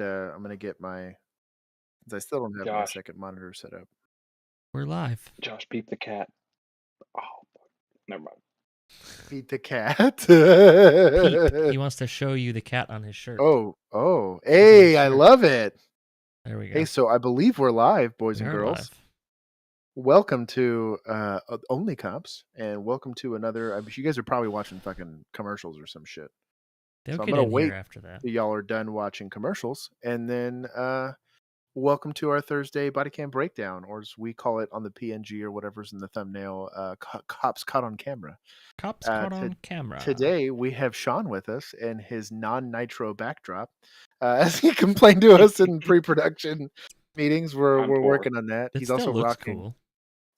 I'm gonna get my. I still don't have my Josh, second monitor set up. We're live. Josh, beat the cat. Oh, never mind. Beat the cat. Peep. He wants to show you the cat on his shirt. Oh, hey, I love it. There we go. Hey, so I believe we're live, boys We and are girls. live. Welcome to OnlyCops, and welcome to another. You guys are probably watching fucking commercials or some shit. They'll So I'm get gonna in wait here after that. till y'all are done watching commercials, and then welcome to our Thursday body cam breakdown, or as we call it on the PNG or whatever's in the thumbnail, cops caught on camera. Cops caught on camera. Today we have Sean with us and his non-nitro backdrop. As he complained to us in pre-production meetings, we're working on that. It He's still also looks cool.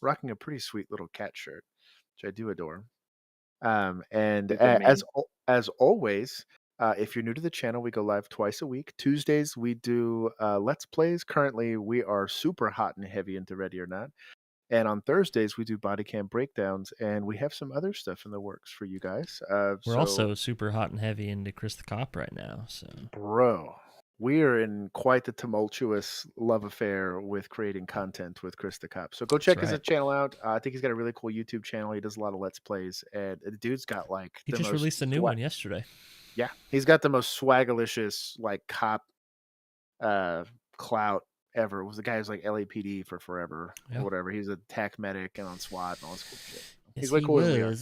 rocking a pretty sweet little cat shirt, which I do adore. And Look at me. as always, if you're new to the channel, we go live twice a week. Tuesdays we do Let's Plays. Currently, we are super hot and heavy into Ready or Not. And on Thursdays we do body cam breakdowns, and we have some other stuff in the works for you guys. We're also super hot and heavy into Chris the Cop right now. So, bro, we are in quite the tumultuous love affair with creating content with Chris the Cop. So go check his channel out. I think he's got a really cool YouTube channel. He does a lot of Let's Plays, and the dude's got like he just released a new one yesterday. Yeah, he's got the most swaggalicious like cop clout ever. It was the guy who's like LAPD for forever or whatever. He's a TAC medic and on SWAT and all this cool shit. He's way cooler than we are.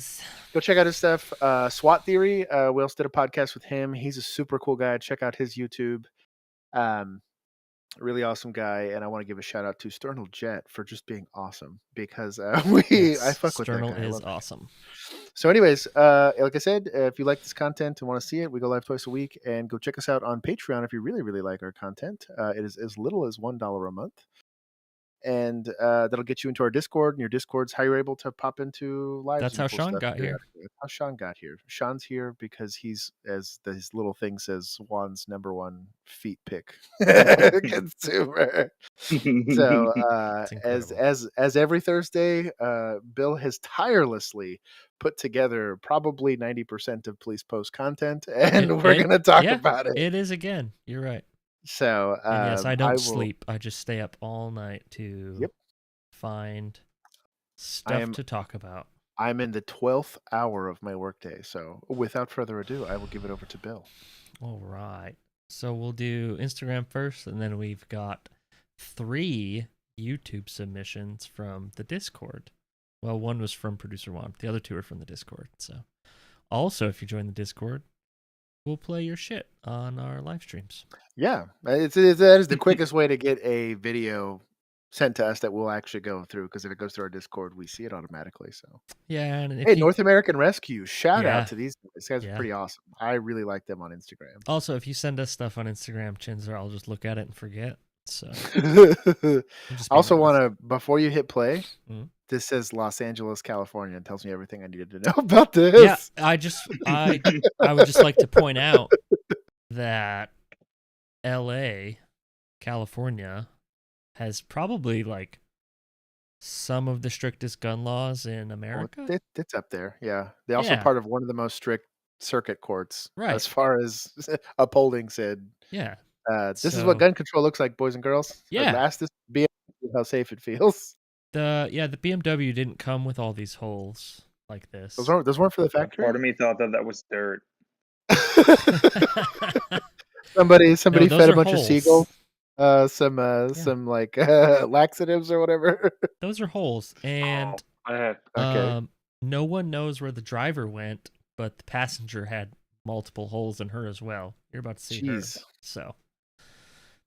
Go check out his stuff. SWAT Theory. We also did a podcast with him. He's a super cool guy. Check out his YouTube. Really awesome guy, and I want to give a shout out to Sternal Jet for just being awesome because I fuck with that guy. Sternal is awesome. So, anyways, like I said, if you like this content and want to see it, we go live twice a week, and go check us out on Patreon if you really, really like our content. It is as little as $1 a month, and that'll get you into our Discord. And your Discord's how you're able to pop into lives. That's how Sean got here. That's how Sean got here. Sean's here because he's, as his little thing says, Juan's #1 feet pick consumer. So as every Thursday, Bill has tirelessly put together probably 90% of Police Post content, and we're going to talk about it. It is again. You're right. So yes, I don't sleep. I just stay up all night to find stuff to talk about. I'm in the 12th hour of my workday. So without further ado, I will give it over to Bill. All right. So we'll do Instagram first, and then we've got 3 YouTube submissions from the Discord. Well, one was from Producer Juan. The other 2 are from the Discord. So also, if you join the Discord, we'll play your shit on our live streams. Yeah, that is the quickest way to get a video sent to us that we'll actually go through, because if it goes through our Discord, we see it automatically. So yeah, and hey, North American Rescue, shout out to these guys. Are pretty awesome. I really like them on Instagram. Also, if you send us stuff on Instagram, chances are I'll just look at it and forget. So I also want to, before you hit play, this says Los Angeles, California, and tells me everything I needed to know about this. Yeah, I would just like to point out that LA, California, has probably like some of the strictest gun laws in America. Well, it's up there. Yeah, they're also part of one of the most strict circuit courts, as far as upholding said. Yeah. This is what gun control looks like, boys and girls. Yeah. Ask this BMW how safe it feels. The BMW didn't come with all these holes like this. Those weren't for the factory. Part of me thought that was dirt. somebody fed a bunch of seagulls, some like laxatives or whatever. Those are holes, and no one knows where the driver went, but the passenger had multiple holes in her as well. You're about to see her. So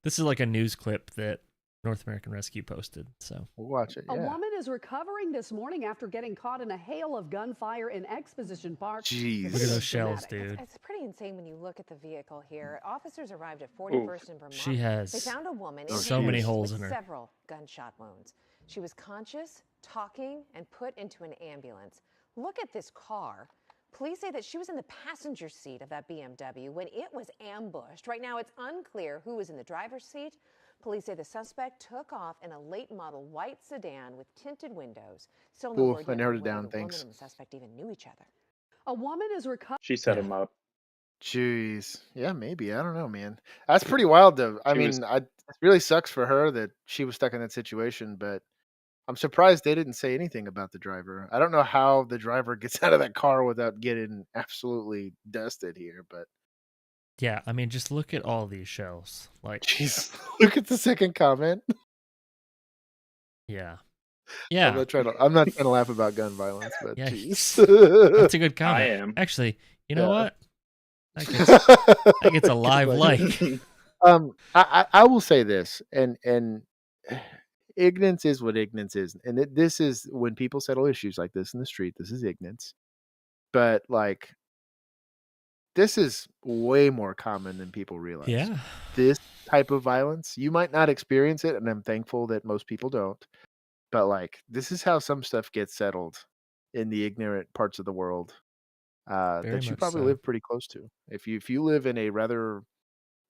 this is like a news clip that North American Rescue posted, so we'll watch it. A woman is recovering this morning after getting caught in a hail of gunfire in Exposition Park. Jeez. Look at those shells, dude. It's pretty insane when you look at the vehicle here. Officers arrived at 41st and Vermont. She has they found a woman so many holes in her. Several gunshot wounds. She was conscious, talking, and put into an ambulance. Look at this car. Police say that she was in the passenger seat of that BMW when it was ambushed. Right now, it's unclear who was in the driver's seat. Police say the suspect took off in a late model white sedan with tinted windows. Still no word yet whether the woman and the suspect even knew each other. A woman is recovering. She set him up. Jeez. Yeah, maybe. I don't know, man. That's pretty wild, though. I She was mean, it really sucks for her that she was stuck in that situation, but I'm surprised they didn't say anything about the driver. I don't know how the driver gets out of that car without getting absolutely dusted here, but Yeah, I mean, just look at all these shells. Like, jeez, look at the second comment. yeah, I'm yeah, not trying to. I'm not trying to laugh about gun violence, but yeah. jeez. That's a good I comment. am. Actually, you know Yeah. what? That gets a Good live like. like. I will say this, and ignorance is what ignorance is, and this is when people settle issues like this in the street. This is ignorance, but like this is way more common than people realize. Yeah, This type of violence, you might not experience it, and I'm thankful that most people don't. But like, this is how some stuff gets settled in the ignorant parts of the world very that you much probably so. live pretty close to. If you live in a rather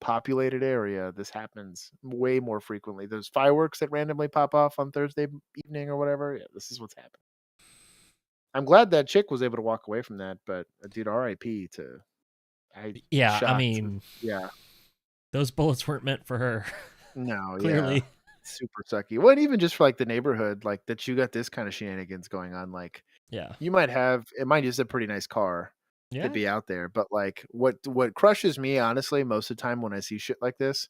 populated area, this happens way more frequently. Those fireworks that randomly pop off on Thursday evening or whatever, yeah, this is what's happening. I'm glad that chick was able to walk away from that, but dude, R.I.P. to Yeah, I shocked. mean, Yeah, those bullets weren't meant for her. no, yeah, Clearly. super sucky. Well, and even just for like the neighborhood, like that you got this kind of shenanigans going on. Like Yeah. you might have, it might just a pretty nice car to Yeah. be out there, but like what crushes me honestly most of the time when I see shit like this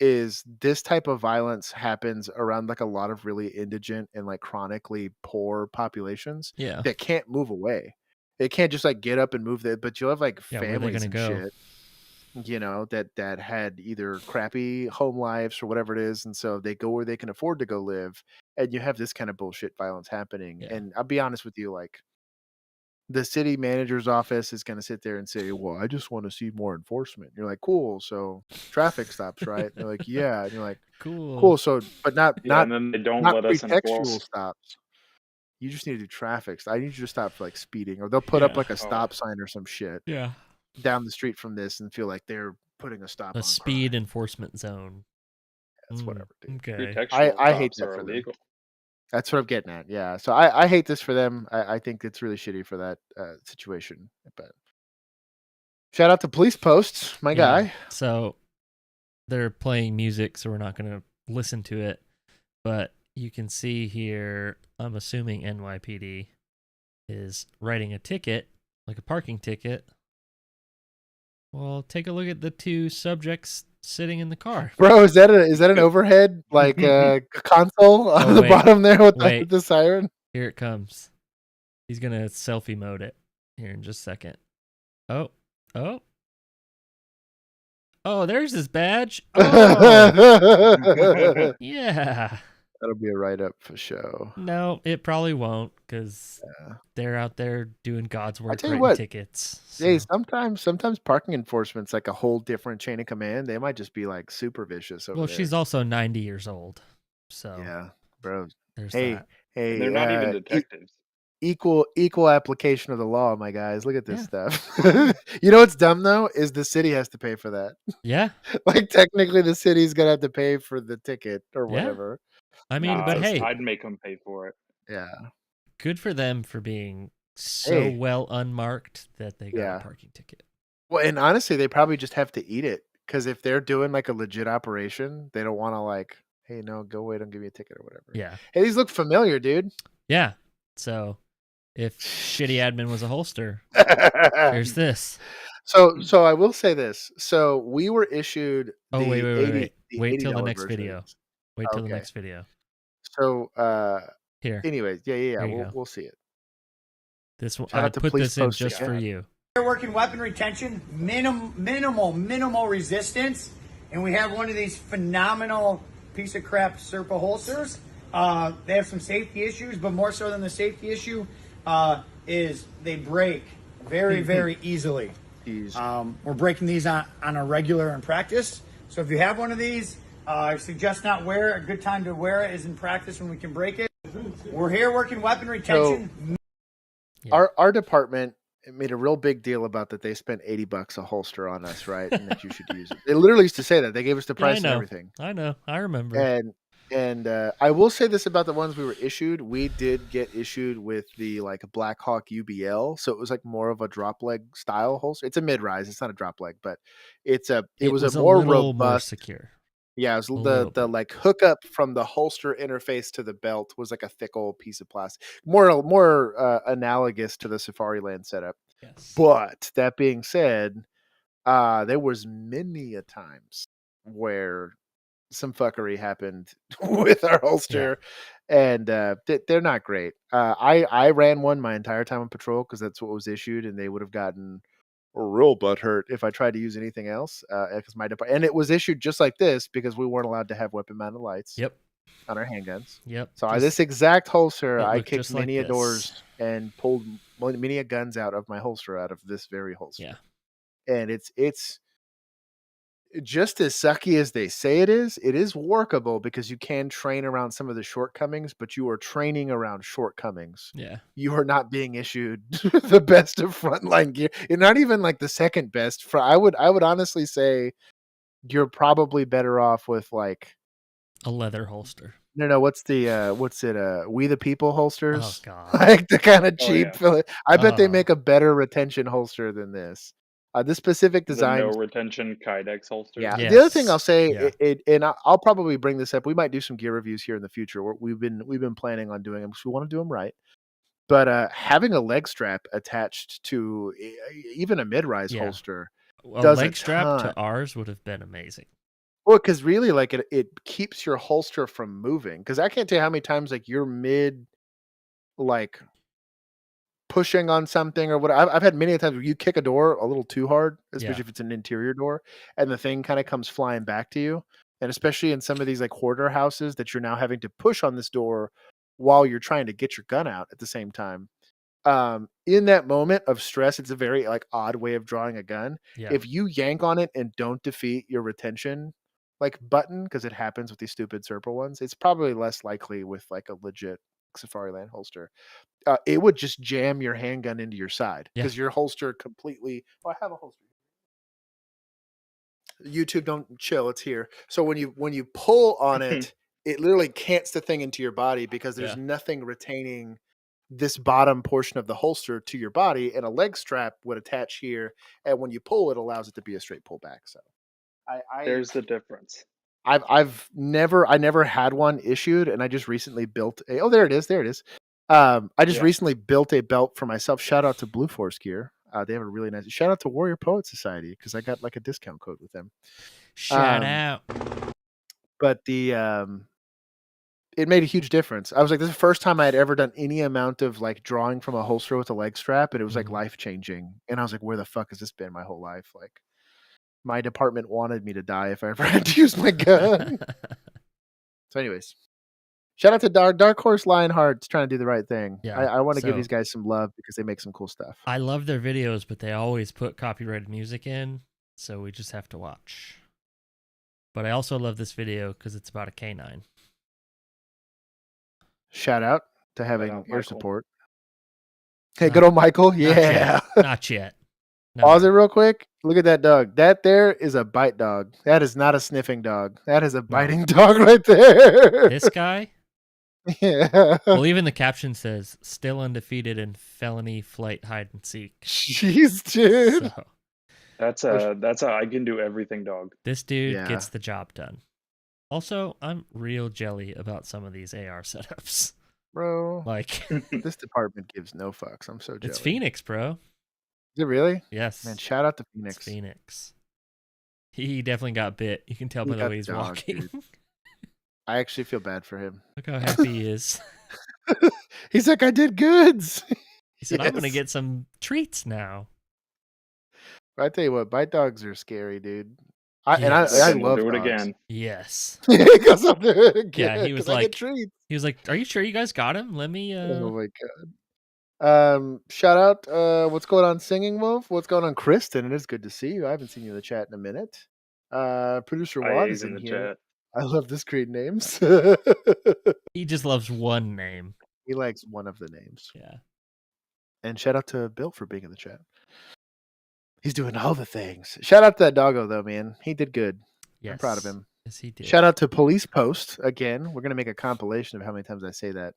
is this type of violence happens around like a lot of really indigent and like chronically poor populations Yeah. that can't move away. They can't just like get up and move there, but you'll have like Yeah, where are they families gonna and go? shit, you know, that had either crappy home lives or whatever it is, and so they go where they can afford to go live, and you have this kind of bullshit violence happening. Yeah. And I'll be honest with you, like the city manager's office is going to sit there and say, "Well, I just want to see more enforcement." You're like, "Cool, so traffic stops, right?" And they're like, "Yeah," and you're like, Cool. "Cool, so but not Yeah, and then they don't not let us pretextual enforce. stops. You just need to do traffic. I need you to stop for like speeding, or they'll put up Yeah. like a Oh, stop sign or some shit Yeah. down the street from this and feel like they're putting a stop A on speed crime. enforcement zone. That's whatever, dude. Okay. pretextual I hate stops that are for them. illegal. That's what I'm getting at. Yeah. So I hate this for them. I think it's really shitty for that situation. But shout out to police posts, my Yeah. guy. So they're playing music, so we're not gonna listen to it. But you can see here, I'm assuming NYPD is writing a ticket, like a parking ticket. Well, take a look at the two subjects sitting in the car. Bro, is that an overhead like console on the wait. bottom there with Wait. the siren? Here it comes. He's gonna selfie mode it here in just a second. Oh. Oh, there's his badge. Oh, yeah. That'll be a write up for show. No, it probably won't, because Yeah. they're out there doing God's work tell you writing what, tickets. Hey, So. sometimes parking enforcement's like a whole different chain of command. They might just be like super vicious over Well, there. she's also 90 years old. So Yeah, bro. there's Hey, that. hey, And they're not even detectives. equal application of the law, my guys. Look at this Yeah. stuff. You know what's dumb though is the city has to pay for that. Yeah. Like technically, the city's gonna have to pay for the ticket or Yeah. whatever. I mean, but hey, I'd make them pay for it. Yeah. good for them for being so Hey. well unmarked that they got Yeah. a parking ticket. Well, and honestly, they probably just have to eat it because if they're doing like a legit operation, they don't want to like, hey, no, go away, don't give me a ticket or whatever. Yeah. Hey, these look familiar, dude. Yeah. So if shitty admin was a holster, there's this. So I will say this. So we were issued Oh, the wait. 80 the Wait till the $80 next version. video. Wait till the Okay. next video. So Here. anyways, yeah, Here you go. we'll see it. This one, Shout I out to put Police this in Post just again. for you. We're working weapon retention, minimal resistance, and we have one of these phenomenal piece of crap Serpa holsters. They have some safety issues, but more so than the safety issue is they break very easily. We're breaking these on a regular in practice. So if you have one of these, I suggest not wear it. A good time to wear it is in practice when we can break it. We're here working weapon retention. Yeah. Our department made a real big deal about that they spent $80 a holster on us, right? And that you should use it. They literally used to say that. They gave us the Yeah, I price and know. everything. I know. I remember. And And I will say this about the ones we were issued. We did get issued with the like Black Hawk UBL, so it was like more of a drop leg style holster. It's a mid rise. It's not a drop leg, but it was a a more little more robust. secure. Yeah, it was A little the bit. like hookup from the holster interface to the belt was like a thick old piece of plastic, more analogous to the Safari Land setup. Yes. But that being said, there was many a times where some fuckery happened with our holster, and they're not great. I ran one my entire time on patrol because that's what was issued, and they would have gotten real butthurt if I tried to use anything else. Because and it was issued just like this because we weren't allowed to have weapon mounted lights Yep. on our handguns. Yep. So Just- this exact holster, it I looked kicked just like many a this. doors and pulled many a guns out of my holster out of this very holster. Yeah. And it's just as sucky as they say it is workable because you can train around some of the shortcomings, but you are training around shortcomings. Yeah. You are not being issued the best of frontline gear. You're not even like the second best. I would honestly say you're probably better off with like A leather holster. no, what's it? We the People Oh holsters? god. Like the kind of Oh, cheap. yeah. I bet they Oh. make a better retention holster than this. This specific The design. no retention Kydex holster. Yeah. The other thing I'll Yes. say, Yeah. and I'll probably bring this up. We might do some gear reviews here in the future. We've been planning on doing them because we want to do them right. But having a leg strap attached to even a mid-rise Yeah. holster A does leg a strap ton. to ours would have been amazing. Well, because really, like it keeps your holster from moving. Because I can't tell you how many times like you're mid, like pushing on something or what. I've had many times where you kick a door a little too hard, especially Yeah. if it's an interior door, and the thing kind of comes flying back to you. And especially in some of these like hoarder houses that you're now having to push on this door while you're trying to get your gun out at the same time. In that moment of stress, it's a very like odd way of drawing a gun. Yeah. If you yank on it and don't defeat your retention like button, because it happens with these stupid Serpa ones, it's probably less likely with like a legit Safari Land holster. It would just jam your handgun into your side Yeah. because your holster completely. Oh, I have a holster. YouTube, don't chill. It's here. So when you pull on it, it literally cants the thing into your body because there's Yeah. nothing retaining this bottom portion of the holster to your body, and a leg strap would attach here, and when you pull, it allows it to be a straight pullback. So, There's the difference. I never had one issued, and I just recently built a. Oh, there it is. I just Yeah. recently built a belt for myself. Shout out to Blue Force Gear. They have a really nice. Shout out to Warrior Poet Society because I got like a discount code with them. Shout out. But it made a huge difference. I was like, this is the first time I had ever done any amount of like drawing from a holster with a leg strap, and it was like Mhm. life changing. And I was like, where the fuck has this been my whole life? Like, my department wanted me to die if I ever had to use my gun. So, anyways, shout out to Dark Horse Lionheart's trying to do the right thing. Yeah, I want to give so- these guys some love because they make some cool stuff. I love their videos, but they always put copyrighted music in, so we just have to watch. But I also love this video because it's about a canine. Shout out to having out, air Michael. support. Hey, Not- good old Michael. Not Yeah. yet. Not yet. No, Pause no. it real quick. Look at that dog. That there is a bite dog. That is not a sniffing dog. That is a biting dog right there. This guy? Yeah. Well, even the caption says, still undefeated in felony flight hide and seek. Jeez, dude. So, That's a I can do everything dog. this dude Yeah. gets the job done. Also, I'm real jelly about some of these AR setups. Bro, Like, this department gives no fucks. I'm so jealous. it's Phoenix, bro. Is it really? Yes. Man, shout out to It's Phoenix. Phoenix. He definitely got bit. You can tell He by the got way he's the dog, walking. dude. I actually feel bad for him. Look how happy he is. He's like, I did goods. He said, I'm going to Yes. get some treats now. I tell you what, bite dogs are scary, dude. I Yes. I Then we'll love do it dogs. again. Yes. Because I'll do it again. Yeah, he was 'cause I get like- treats. He was like, are you sure you guys got him? Let me, Oh my god. Shout out. What's going on, Singing Wolf? What's going on, Kristen? It is good to see you. I haven't seen you in the chat in a minute. Producer I Juan is is in in the here. chat. I love this great names. he just loves one name. He likes one of the names. Yeah. And shout out to Bill for being in the chat. He's doing all the things. Shout out to that doggo though, man. He did good. Yes. I'm proud of him. Yes, he did. Shout out to Police Post again. We're gonna make a compilation of how many times I say that.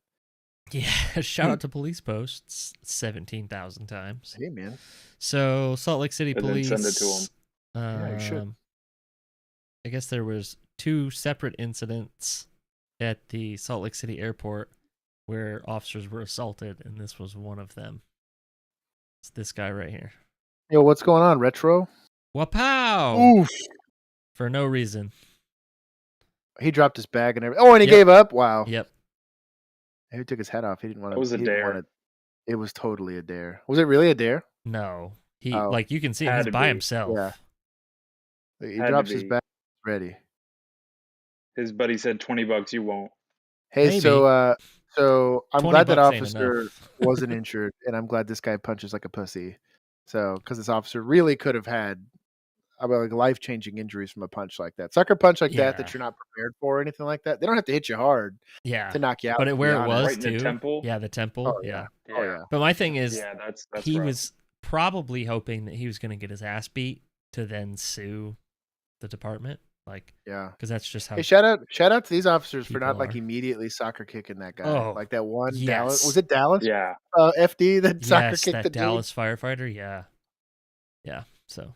Yeah, shout out to police posts 17,000 times. Hey, man. So Salt Lake City And then Police. send it to 'em. Yeah, you should. I guess there was 2 separate incidents at the Salt Lake City airport where officers were assaulted, and this was one of them. It's this guy right here. Yo, what's going on, Retro? Wapow! Oof. For no reason. He dropped his bag and everything. Oh, and he Yep. gave up? Wow. Yep. He took his head off. He didn't want to. That was a dare. It was totally a dare. Was it really a dare? No. He Oh. like you can see Had he's to by be. himself. Yeah. He Had to drops his be. bag. Ready. His buddy said $20, you won't. Hey, Maybe. so I'm glad that $20 ain't officer enough. wasn't injured, and I'm glad this guy punches like a pussy. So, because this officer really could have had like life-changing injuries from a punch like that, sucker punch like that Yeah. you're not prepared for or anything like that. They don't have to hit you hard Yeah. to knock you out. But to be where it honest. was Right in the too. temple? Yeah, the temple. Oh, yeah. Oh yeah. But my thing is Yeah, that's he rough. was probably hoping that he was going to get his ass beat to then sue the department, like, Yeah. because that's just how. Hey, shout out to these officers for People not like are. immediately soccer kicking that guy. Oh, Like that one Dallas. yes. Was it Dallas? Yeah. FD that soccer Yes, kicked that the dude. Dallas firefighter. Yeah, yeah. So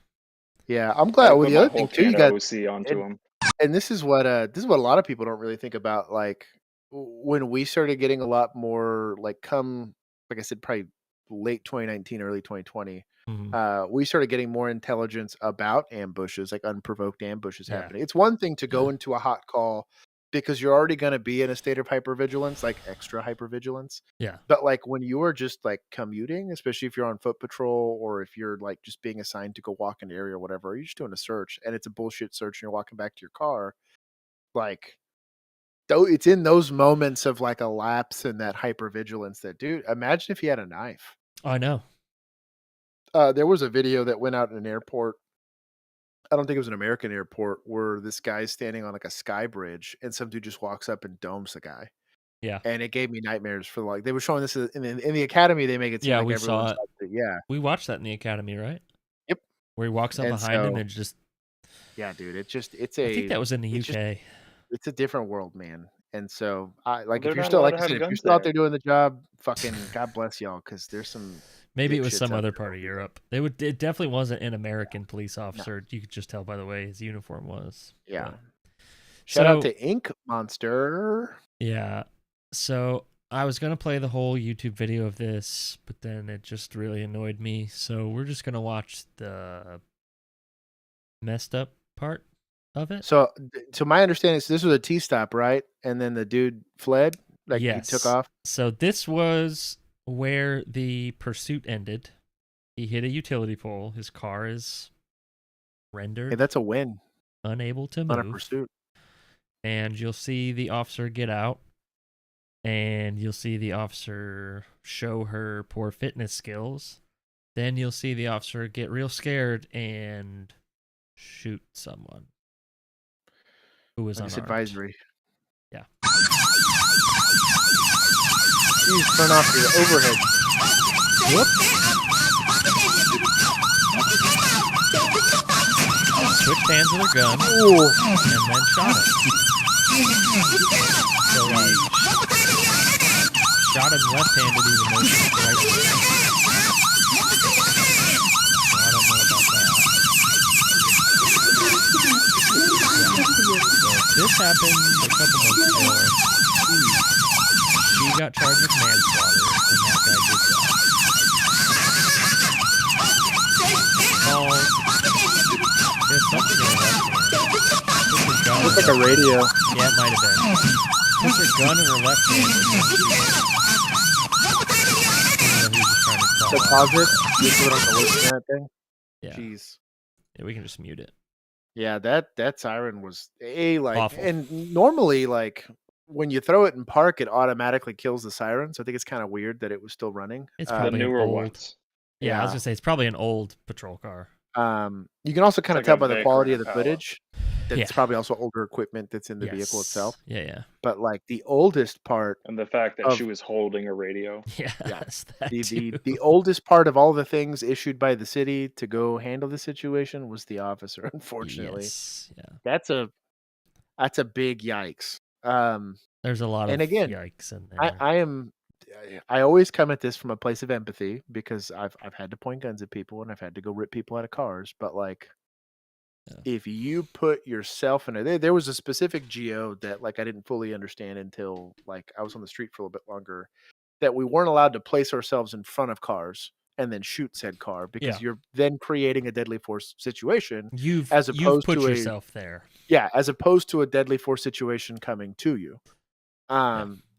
Yeah, I'm glad. I Well, put the my other whole thing too, you can got of OC onto him. and this is what a lot of people don't really think about. Like when we started getting a lot more like like I said, probably late 2019, early 2020. mhm. We started getting more intelligence about ambushes, like unprovoked ambushes Yeah. happening. It's one thing to go Yeah. into a hot call because you're already going to be in a state of hypervigilance, like extra hypervigilance. Yeah. But like when you are just like commuting, especially if you're on foot patrol or if you're like just being assigned to go walk an area or whatever, or you're just doing a search and it's a bullshit search and you're walking back to your car, like though it's in those moments of like a lapse in that hypervigilance that, dude, imagine if he had a knife. I know. There was a video that went out in an airport. I don't think it was an American airport where this guy's standing on like a sky bridge and some dude just walks up and domes the guy. Yeah. And it gave me nightmares for like they were showing this in the academy. They make it seem Yeah, like we saw everyone's it. like, yeah, We watched that in the academy, right? Yep. Where he walks up And behind him so- and just. yeah, dude. It's I think that was in the it's just- UK. it's a different world, man. And so I like They're if you're not still allowed like to I have said, if you're guns still out there. there doing the job, fucking God bless y'all, because there's some Maybe it was dipshits some out other there part who of do that. Europe. It definitely wasn't an American police officer. You could just tell by the way his uniform was. Yeah. But- Shout out So- to Ink Monster. Yeah. So I was going to play the whole YouTube video of this, but then it just really annoyed me. So we're just going to watch the messed up part of it. So, to my understanding, this was a T stop, right? And then the dude fled, like Yes. he took off. So this was where the pursuit ended. He hit a utility pole. His car is rendered Hey, that's a win unable to on a move. pursuit. And you'll see the officer get out. And you'll see the officer show her poor fitness skills. Then you'll see the officer get real scared and shoot someone who was Like it's unarmed. advisory. Yeah. Please turn off your overhead. Whoop. Switched hands with her gun Ooh. and then shot it. So like, shot him left-handed even though she's right-handed. So I don't know about that. So this happened a couple months ago. She got charged with manslaughter, and that guy did that. There's something in her left hand. Looks like a radio. Yeah, it might have been. Puts her gun in her left hand and then shoots. He was just trying to So crawl pause out. it. Just put on the listen to that thing. Yeah. Jeez. Yeah, we can just mute it. Yeah, that siren was like, Awful. and normally like when you throw it in park, it automatically kills the siren. So I think it's kind of weird that it was still running. It's The probably an newer old. ones. Yeah, I was Yeah. gonna say it's probably an old patrol car. You can also kind of like tell a by the Vic quality or of a the Pella. footage that it's Yeah. probably also older equipment that's in the vehicle itself. Yeah, yeah, But like the oldest part, And the fact that Of- she was holding a radio. yeah. Yeah. That's that the too. oldest part of all the things issued by the city to go handle the situation was the officer. Unfortunately, Yes, yeah. that's a That's a big yikes. There's a lot And of again, yikes in I, there. I am I always come at this from a place of empathy because I've had to point guns at people and I've had to go rip people out of cars. But like, Yeah. if you put yourself in there was a specific geo that like I didn't fully understand until like I was on the street for a little bit longer, that we weren't allowed to place ourselves in front of cars and then shoot said car because Yeah. you're then creating a deadly force situation You've as opposed put to yourself there. as opposed to a deadly force situation coming to you.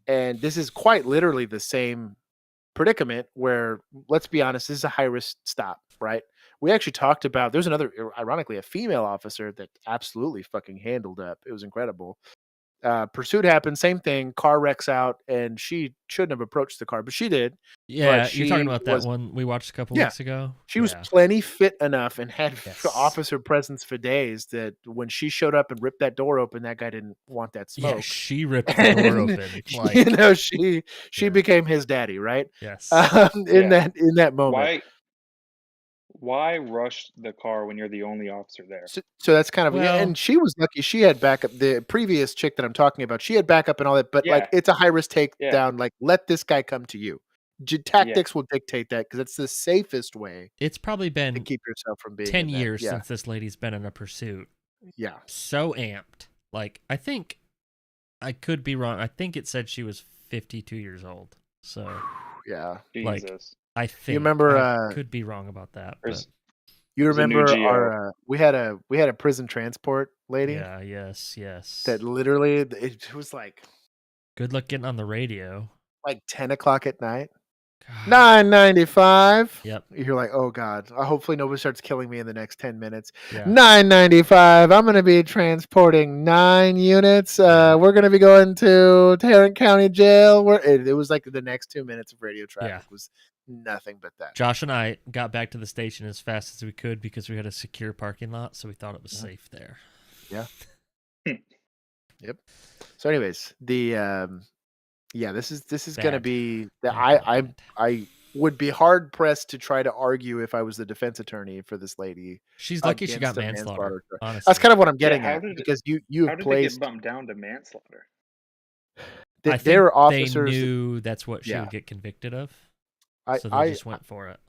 And this is quite literally the same predicament where, let's be honest, this is a high risk stop, right? We actually talked about, there's another, ironically, a female officer that absolutely fucking handled up. It was incredible. Pursuit happened, same thing, car wrecks out, and she shouldn't have approached the car, but she did. Yeah, But you're talking she about that was, one we watched a couple yeah, weeks ago. she was Yeah. plenty fit enough and had Yes. officer presence for days that when she showed up and ripped that door open, that guy didn't want that smoke. Yeah, she ripped the door And, open. Like, you know, she Yeah. became his daddy, right? yes. In that moment. Why rush the car when you're the only officer there? So that's kind of Well- and she was lucky. She had backup. The previous chick that I'm talking about, she had backup and all that. But like, Yeah. it's a high risk takedown. Yeah. Like, let this guy come to you. Tactics will dictate that because it's the safest way It's probably to been keep yourself from being 10 in that. years Yeah, since this lady's been in a pursuit. yeah. So amped. Like, I think I could be wrong. I think it said she was 52 years old. So Yeah. Like, Jesus. I think remember, I could be wrong about that. But There's- You There's a new remember Geo. our we had a prison transport lady yeah, yes. that literally it was like Good luck getting on the radio. 10 o'clock at night. God. $9.95. Yep. You're like, oh god. Hopefully nobody starts killing me in the next 10 minutes. Yeah. $9.95. I'm gonna be transporting 9 units. We're gonna be going to Tarrant County Jail. Where it was like the next 2 minutes of radio traffic was nothing but that. Josh and I got back to the station as fast as we could because we had a secure parking lot, so we thought it was safe there. Yeah. Yep. So, anyways, the this is gonna Bad. be that Bad. I would be hard pressed to try to argue if I was the defense attorney for this lady. She's lucky she got against a manslaughter. charge. Honestly, That's kind of what I'm getting how at did it- because you How have did they placed get bumped down to manslaughter? I that think there are officers. they knew that's what she Yeah. would get convicted of, I so they I just went for it.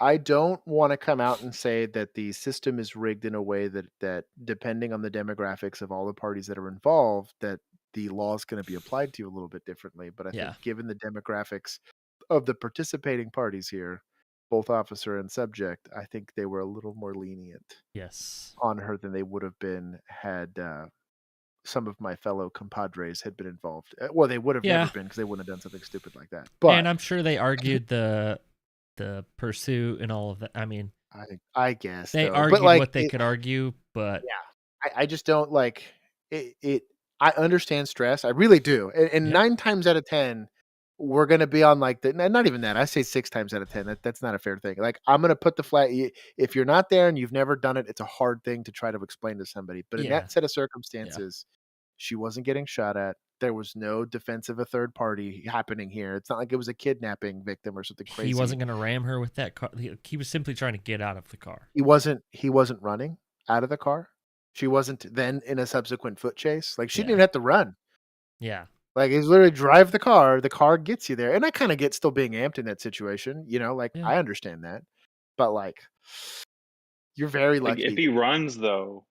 I don't want to come out and say that the system is rigged in a way that depending on the demographics of all the parties that are involved, that the law is going to be applied to you a little bit differently. But I Yeah. think given the demographics of the participating parties here, both officer and subject, I think they were a little more lenient Yes. on her than they would have been had some of my fellow compadres had been involved. Well, they would have Yeah. never been because they wouldn't have done something stupid like that. But And I'm sure they argued the pursuit and all of that. I mean, I guess they though. argued but like what they could argue, but I just don't like it. I understand stress. I really do. And Yeah. 9 times out of 10, we're going to be on like not even that. I say 6 times out of 10. That's not a fair thing. Like, I'm going to put the flag. If you're not there and you've never done it, it's a hard thing to try to explain to somebody. But in Yeah. that set of circumstances, she wasn't getting shot at. There was no defense of a third party happening here. It's not like it was a kidnapping victim or something crazy. he wasn't going to ram her with that car. He was simply trying to get out of the car. He wasn't running out of the car. She wasn't then in a subsequent foot chase. Like, she didn't Yeah. even have to run. Yeah. Like, it's literally drive the car gets you there. And I kind of get still being amped in that situation, like, Yeah. I understand that. But like, you're very Like, lucky. if he runs, though,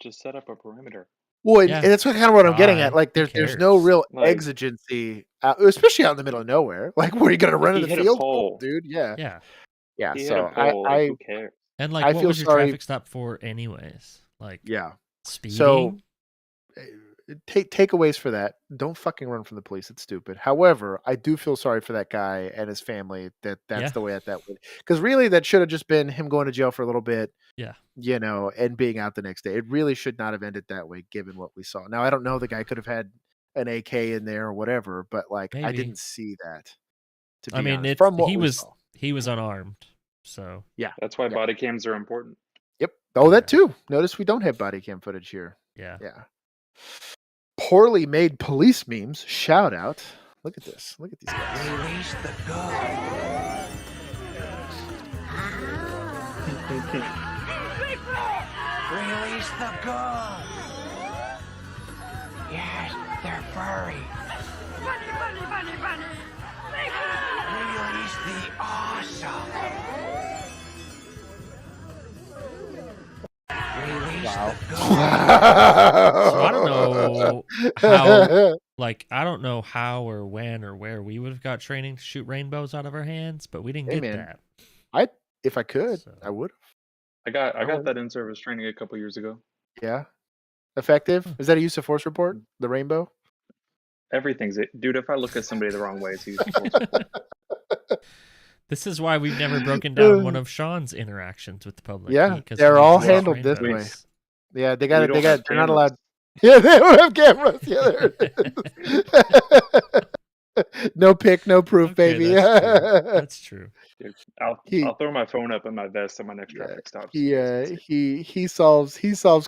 just set up a perimeter. Well, and Yeah. that's kind of what I'm getting Why? at. Like, Who there's no cares? real Like- exigency, especially out in the middle of nowhere. Like, where are you going to run in he the hit a field? pole. Oh, dude, yeah. Yeah. Yeah, He hit so a pole. I Who cares? And like, I what feel was your sorry- traffic stop for, anyways? Like, yeah. speeding. So, takeaways for that: don't fucking run from the police. It's stupid. However, I do feel sorry for that guy and his family. That's Yeah. the way that went. Because really, that should have just been him going to jail for a little bit. Yeah. And being out the next day. It really should not have ended that way, given what we saw. Now, I don't know. The guy could have had an AK in there or whatever, but like, I Maybe. didn't see that. To be I mean, honest, from what he we was saw. he was unarmed, so That's why Yeah. body cams are important. Yep. Oh, that Yeah. too. Notice we don't have body cam footage here. yeah. Yeah. Poorly made police memes. Shout out. Look at this. Look at these guys. Release the gun. Release the gun. Yes, they're furry. Release the awesome. Release the good. So I don't know how, like, I don't know how or when or where we would have got training to shoot rainbows out of our hands, but we didn't Hey, get man. that. If I could, So. I would. I got would. that in-service training a couple years ago. Yeah. Effective? Is that a use of force report? The rainbow? Everything's it, dude. If I look at somebody the wrong way, it's used force. This is why we've never broken down one of Sean's interactions with the public. Yeah, because they're he all uses handled this rainbows. way. Yeah, they got We it. don't They have got. They're not cameras. allowed. Yeah, they don't have cameras. Yeah, there it is. No pic, no proof, Okay, baby. that's true. Dude, He- I'll throw my phone up in my vest on my next Yeah, traffic stop. he solves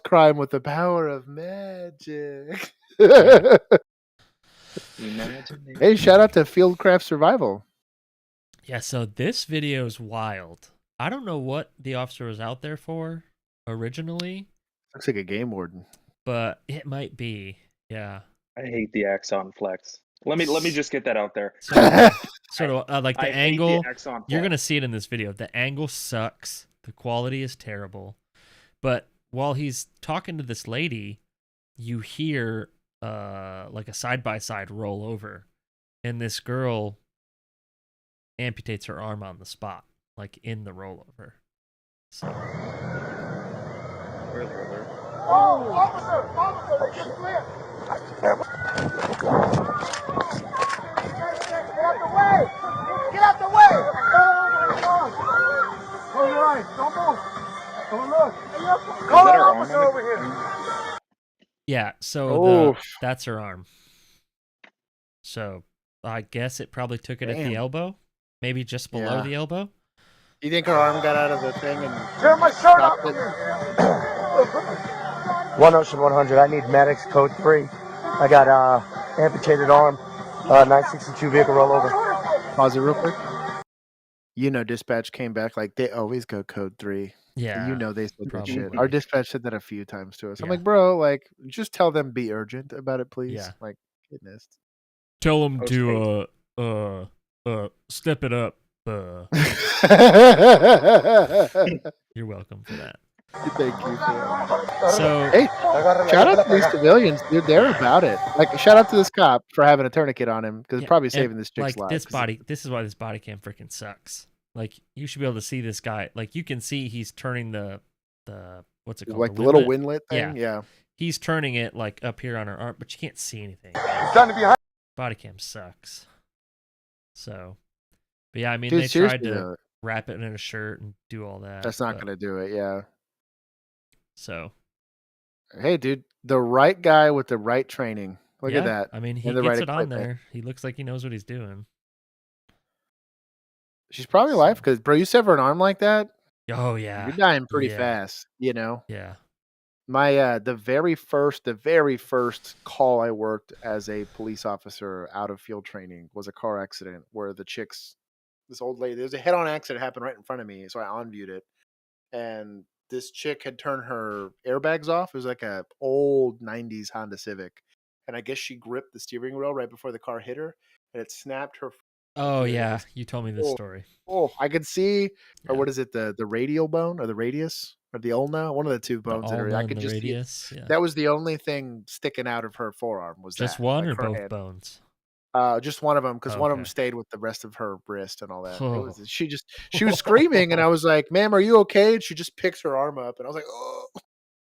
crime with the power of magic. Yeah. Imagine. Hey, shout out to Fieldcraft Survival. Yeah, so this video is wild. I don't know what the officer was out there for originally, Looks like a game warden. but it might be. Yeah. I hate the Axon flex. Let me just get that out there. So, like I the hate angle, the Axon you're flex. gonna see it in this video. The angle sucks. The quality is terrible. But while he's talking to this lady, you hear like a side-by-side roll over, and this girl amputates her arm on the spot, like in the rollover. So Where's the other? Officer, they just clear. Get out the way! Close your eyes, don't move. Don't look. Call that an her arm officer on the- over here. yeah, so Oof. that's her arm. So I guess it probably took it at the Damn. elbow, maybe just below Yeah. the elbow. You think her arm got out of the thing and Turn my shirt off. stopped it? 1 Ocean 100. I need medics, code 3. I got amputated arm, 962 vehicle rollover. Pause it real quick. You know, dispatch came back like they always go code 3. Yeah, You know they said that probably. shit. Our dispatch said that a few times to us. I'm Yeah. like, bro, like, just tell them be urgent about it, please. Yeah. Like, goodness. Tell them Post to step it up. You're welcome for that. Thank you. For So hey, shout out to these civilians, dude. They're about it. Like, shout out to this cop for having a tourniicket on him because yeah, probably and, saving this chick's like life. this 'cause body. This is why this body cam freaking sucks. Like you should be able to see this guy. Like you can see he's turning the what's it called? like the little windlet? windlet thing. Yeah. He's turning it like up here on her arm, but you can't see anything. Trying to be high. Body cam sucks. So, but yeah, I mean Dude, they tried seriously, to though, wrap it in a shirt and do all that. that's not but- gonna do it. Yeah. So Hey, dude, the right guy with the right training. Look yeah, at that. I mean, he And the gets right it on equipment. there. He looks like he knows what he's doing. She's probably alive because, bro, you sever an arm like that, Oh yeah, you're dying pretty Yeah. fast. You know. yeah. My the very first call I worked as a police officer out of field training was a car accident where this old lady, there was a head-on accident happened right in front of me, so I on-viewed it, and this chick had turned her airbags off. It was like a old '90s Honda Civic, and I guess she gripped the steering wheel right before the car hit her, and it snapped her. Oh Yeah, yeah, it's- you told me this Oh. story. Oh, I could see, or Yeah. what is it, the radial bone or the radius or the ulna? One of the two The bones that are. ulna I and could the just see it. radius. Yeah. That was the only thing sticking out of her forearm. Was Just that, one like or her both hand. bones? Just one of them, because one of them Okay. stayed with the rest of her wrist and all that. It Oh. was, she was screaming, and I was like, "Ma'am, are you okay?" And she just picks her arm up, and I was like, "Oh,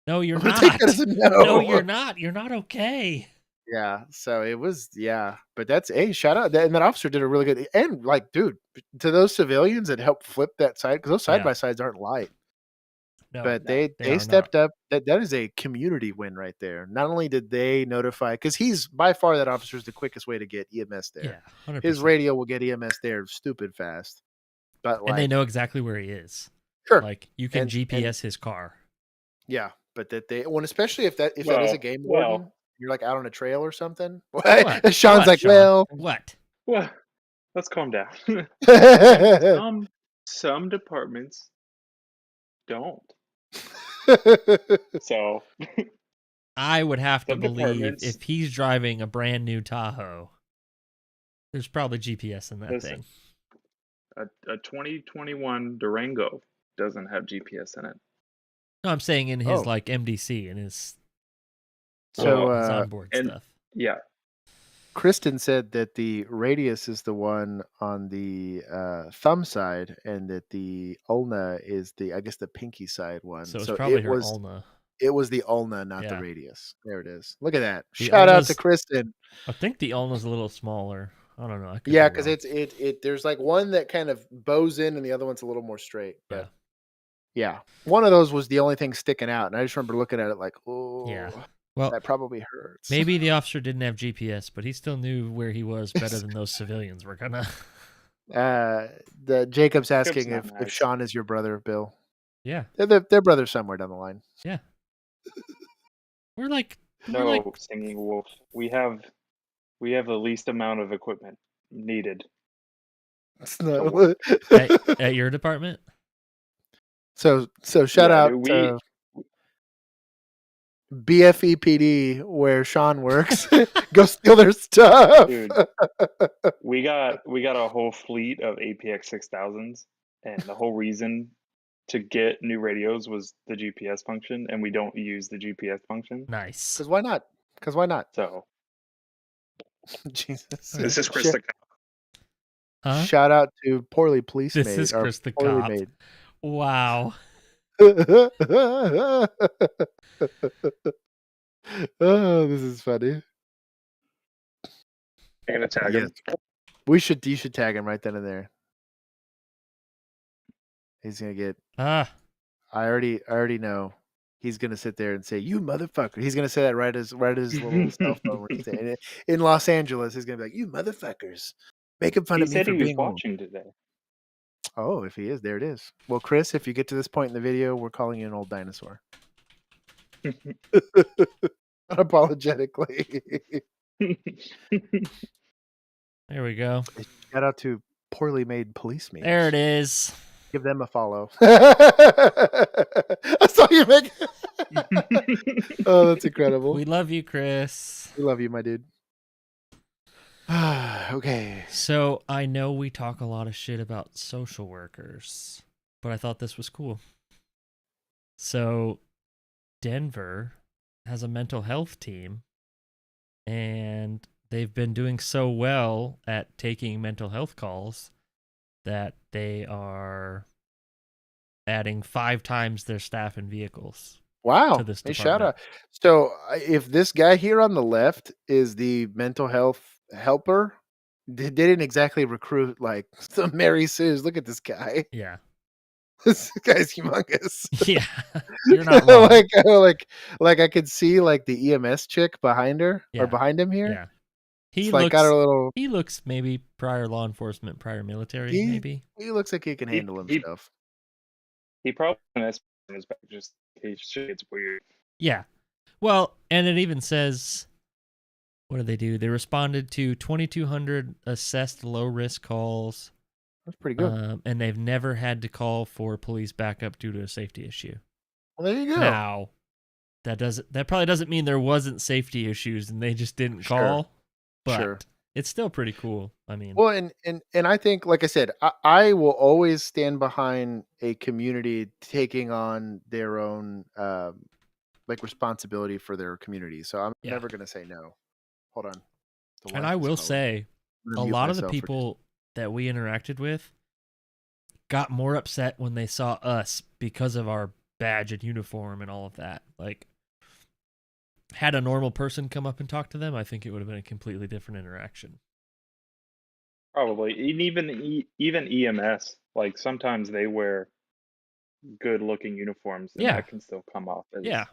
No, you're I'm gonna take not. that as a no." No, you're not. You're not okay. Yeah, so it was, yeah, but that's shout out that, and that officer did a really good, and like, dude, to those civilians that helped flip that side, because those side Yeah. by sides aren't light. No, But they they are stepped up. That is a community win right there. Not only did they notify, because he's by far that officer is the quickest way to get EMS there. Yeah, 100%. His radio will get EMS there stupid fast. But like, and they know exactly where he is. sure, Like you can And- GPS his car. yeah. But that they, when especially if that is a game well. warden, you're like out on a trail or something. What? Sean's What, like, Sean? well, What? Well, let's calm down. Some departments don't. So I would have to Some believe departments- if he's driving a brand new Tahoe, there's probably GPS in that Listen. thing. A 2021 Durango doesn't have GPS in it. No, I'm saying in his Oh. like MDC and his So, his onboard and- stuff. Yeah. Kristen said that the radius is the one on the thumb side, and that the ulna is the pinky side one. So it's probably it her was ulna. it was the ulna, not the Yeah. radius. There it is. Look at that. The Shout out to ulna's- Kristen. I think the ulna's a little smaller. I don't know. I could Yeah, be because wrong. it there's like one that kind of bows in, and the other one's a little more straight. But yeah, one of those was the only thing sticking out, and I just remember looking at it like, oh, Yeah. Well, that probably hurts. maybe the officer didn't have GPS, but he still knew where he was better than those civilians were gonna. The Jacob's asking not if nice. Sean is your brother, Bill. Yeah. They're brothers somewhere down the line. Yeah. We're like No, Singing Wolf. We have the least amount of equipment needed. It's to not- work. at your department. So shout Yeah, out dude, to BFEPD where Sean works. Go steal their stuff. Dude. We got a whole fleet of APX 6000s, and the whole reason to get new radios was the GPS function, and we don't use the GPS function. Nice. Because why not? So Jesus. this is Chris the Cop. Huh? Shout out to Poorly Police This Made. is or Chris the Poorly Cop. Made. Wow. Oh, this is funny. I'm gonna tag him. You should tag him right then and there. He's gonna get Ah. I already know. He's gonna sit there and say, "You motherfucker." He's gonna say that right as his little cell phone rings. And in Los Angeles, he's gonna be like, "You motherfuckers," making fun He of me said for he was being old. watching today. Oh, if he is, there it is. Well, Chris, if you get to this point in the video, we're calling you an old dinosaur. Unapologetically. There we go. Shout out to Poorly Made Police Made. There it is. Give them a follow. I saw you make. Oh, that's incredible. We love you, Chris. We love you, my dude. Okay. So I know we talk a lot of shit about social workers, but I thought this was cool. So Denver has a mental health team, and they've been doing so well at taking mental health calls that they are adding 5 times their staff and vehicles. Wow. To this Hey, shout department. out. So if this guy here on the left is the mental health helper, they didn't exactly recruit like some Mary Sue's. Look at this guy. Yeah. This guy's humongous. Yeah. You're not wrong. like I could see like the EMS chick behind her Yeah. or behind him here. Yeah. He It's looks like got a little. he looks maybe prior law enforcement, prior military, He- maybe. He looks like he can handle himself. He probably has in his back just in case shit gets weird. Yeah. Well, and it even says, what did they do? They responded to 2,200 assessed low risk calls. That's pretty good. And they've never had to call for police backup due to a safety issue. Well, there you go. Now, that probably doesn't mean there wasn't safety issues and they just didn't Sure. call. But Sure. it's still pretty cool. I mean, Well, and I think, like I said, I will always stand behind a community taking on their own like responsibility for their community. So I'm Yeah. never gonna say no. Hold on. The and wife I is will calling. say, I'm a gonna mute lot of the myself for just- people that we interacted with got more upset when they saw us because of our badge and uniform and all of that. Like, had a normal person come up and talk to them, I think it would have been a completely different interaction. Probably. And even EMS, like sometimes they wear good looking uniforms and Yeah. that can still come off as Yeah.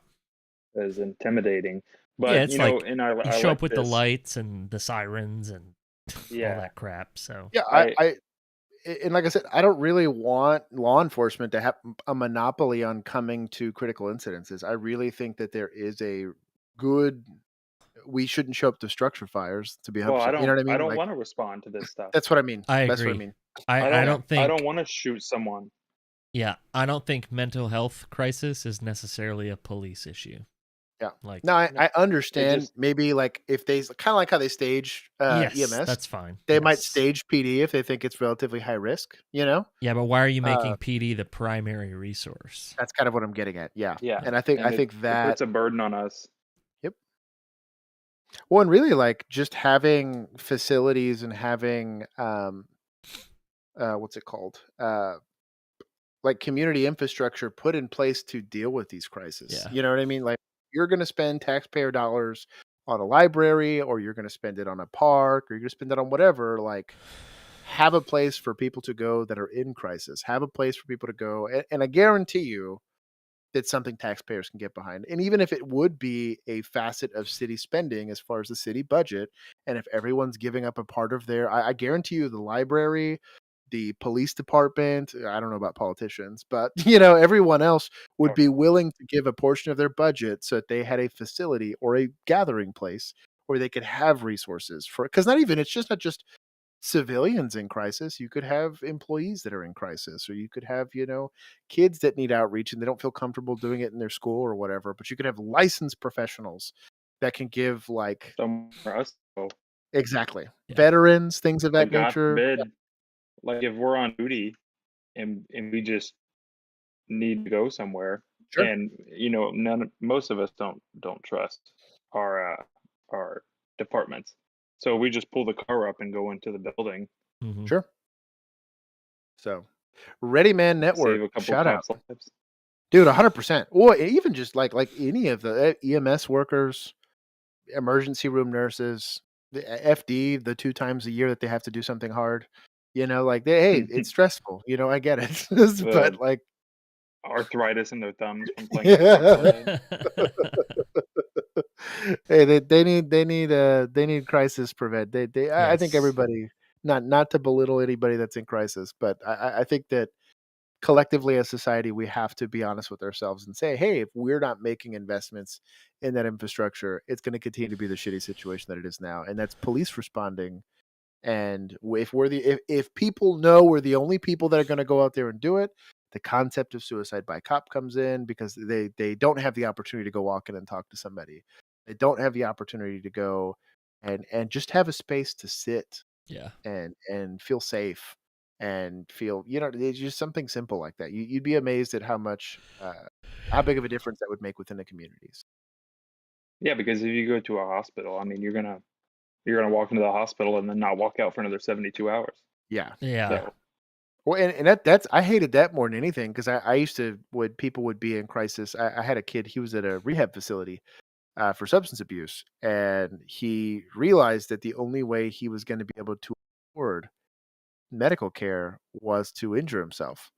as intimidating. But Yeah, it's you know, like, in our You I show like up with the this. lights and the sirens and Yeah. all that crap. So Yeah, and like I said, I don't really want law enforcement to have a monopoly on coming to critical incidences. I really think that there is a good. We shouldn't show up to structure fires to be Well, I upset. don't You know what I mean? I don't Like, want to respond to this stuff. that's what I mean. I That's what I agree. mean. I don't think I don't want to shoot someone. Yeah, I don't think mental health crisis is necessarily a police issue. Yeah. Like, No, I understand. just Maybe like if they kind of like how they stage yes, EMS, that's fine. they might Yes. stage PD if they think it's relatively high risk. You know, Yeah, but why are you uh, making PD the primary resource? that's kind of what I'm getting at. Yeah, yeah, and I and think it that puts a burden on us. yep. Well, and really like just having facilities and having what's it called? Like community infrastructure put in place to deal with these crises. Yeah. You know what I mean? Like you're going to spend taxpayer dollars on a library, or you're going to spend it on a park, or you're going to spend it on whatever. Like, have a place for people to go that are in crisis. Have a place for people to go, and I guarantee you that's something taxpayers can get behind. And even if it would be a facet of city spending as far as the city budget, and if everyone's giving up a part of their, I guarantee you the library, the police department, I don't know about politicians, but everyone else would Oh, be willing to give a portion of their budget so that they had a facility or a gathering place where they could have resources for, because it's just not just civilians in crisis. You could have employees that are in crisis, or you could have, kids that need outreach and they don't feel comfortable doing it in their school or whatever. But you could have licensed professionals that can give like somewhere else. So, exactly Yeah. veterans, things of that like God nature. Yeah, forbid, like if we're on duty and we just need to go somewhere, sure. and most of us don't trust our our departments, so we just pull the car up and go into the building, Mm-hmm. Sure. So, Ready Man save Network, a couple shout out, cops' lives. dude, 100%. Or even just like any of the EMS workers, emergency room nurses, the FD, the 2 times a year that they have to do something hard. Like hey, it's stressful. I get it, The but like, arthritis in their thumbs from playing Xbox all yeah. day. Hey, they need crisis prevent. I think Yes. everybody, not to belittle anybody that's in crisis, but I think that collectively as society we have to be honest with ourselves and say, hey, if we're not making investments in that infrastructure, it's going to continue to be the shitty situation that it is now, and that's police responding. And if people know we're the only people that are going to go out there and do it, the concept of suicide by cop comes in, because they don't have the opportunity to go walk in and talk to somebody. They don't have the opportunity to go and just have a space to sit Yeah. and feel safe and feel, it's just something simple like that. You'd be amazed at how big of a difference that would make within the communities. Yeah, because if you go to a hospital, I mean, you're gonna walk into the hospital and then not walk out for another 72 hours. Yeah. Yeah. So Well, and that's I hated that more than anything, because I used to, when people would be in crisis, I had a kid, he was at a rehab facility for substance abuse, and he realized that the only way he was going to be able to afford medical care was to injure himself.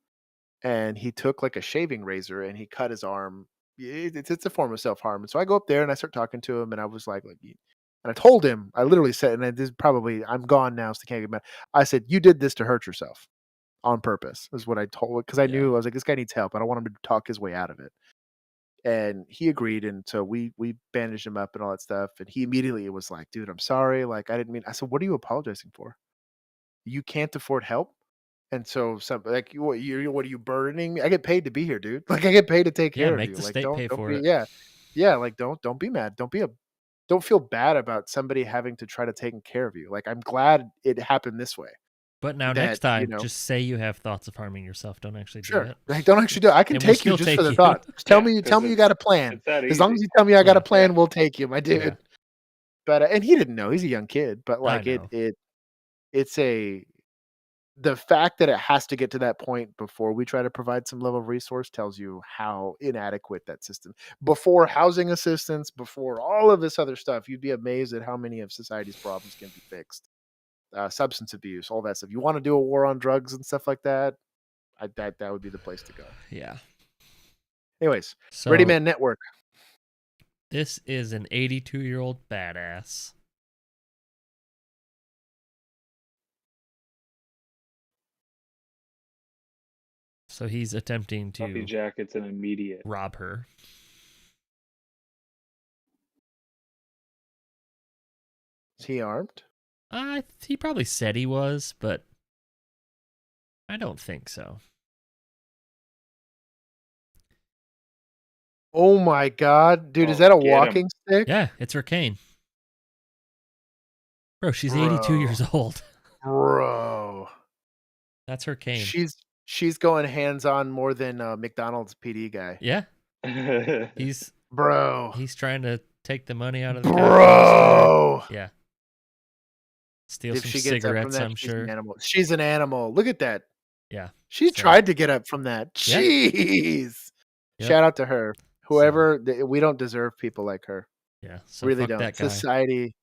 And he took like a shaving razor and he cut his arm. It's a form of self harm. And so I go up there and I start talking to him, and I was like, and I told him, I literally said, and this is probably, I'm gone now, so I can't get mad. I said, you did this to hurt yourself on purpose, is what I told, because I Yeah. knew, I was like, this guy needs help. I don't want him to talk his way out of it. And he agreed, and so we bandaged him up and all that stuff. And he immediately was like, dude, I'm sorry. Like, I didn't mean. I said, what are you apologizing for? You can't afford help. And so some like, what are you burdening me? I get paid to be here, dude. Like, I get paid to take Yeah. care of Make you. the Like, state don't pay don't for be, it. yeah. Yeah, like don't be mad. Don't feel bad about somebody having to try to take care of you. Like, I'm glad it happened this way. But now That, next time, just say you have thoughts of harming yourself. Don't actually do sure. it. Like, don't actually do it. I can And we'll take you still just for take the you. thought. Just yeah, tell me you got a plan. it's that As long as easy. you tell me I got a Yeah. plan, Yeah. we'll take you, my dude. Yeah. But and he didn't know. He's a young kid, but I like know. it's the fact that it has to get to that point before we try to provide some level of resource tells you how inadequate that system. Before housing assistance, before all of this other stuff, you'd be amazed at how many of society's problems can be fixed. Substance abuse, all that stuff. You want to do a war on drugs and stuff like that? That would be the place to go. Yeah. Anyways, So Ready Man Network. this is an 82-year-old badass. So he's attempting Puffy to jacket's an immediate. rob her. Is he armed? He probably said he was, but I don't think so. Oh my god, dude! Is Oh, that a get 'em. walking stick? Yeah, it's her cane. Bro, she's 82 Bro. years old. Bro, That's her cane. she's going hands on more than McDonald's PD guy. Yeah, he's Bro, trying to take the money out of the cash register. bro. Yeah. Steal If some she gets up from cigarettes, that, I'm she's sure. an animal. She's an animal. Look at that. Yeah. She So- tried to get up from that. Yeah. Jeez. Yep. Shout out to her. Whoever, we don't deserve people like her. Yeah. So Really fuck don't. that guy. Society.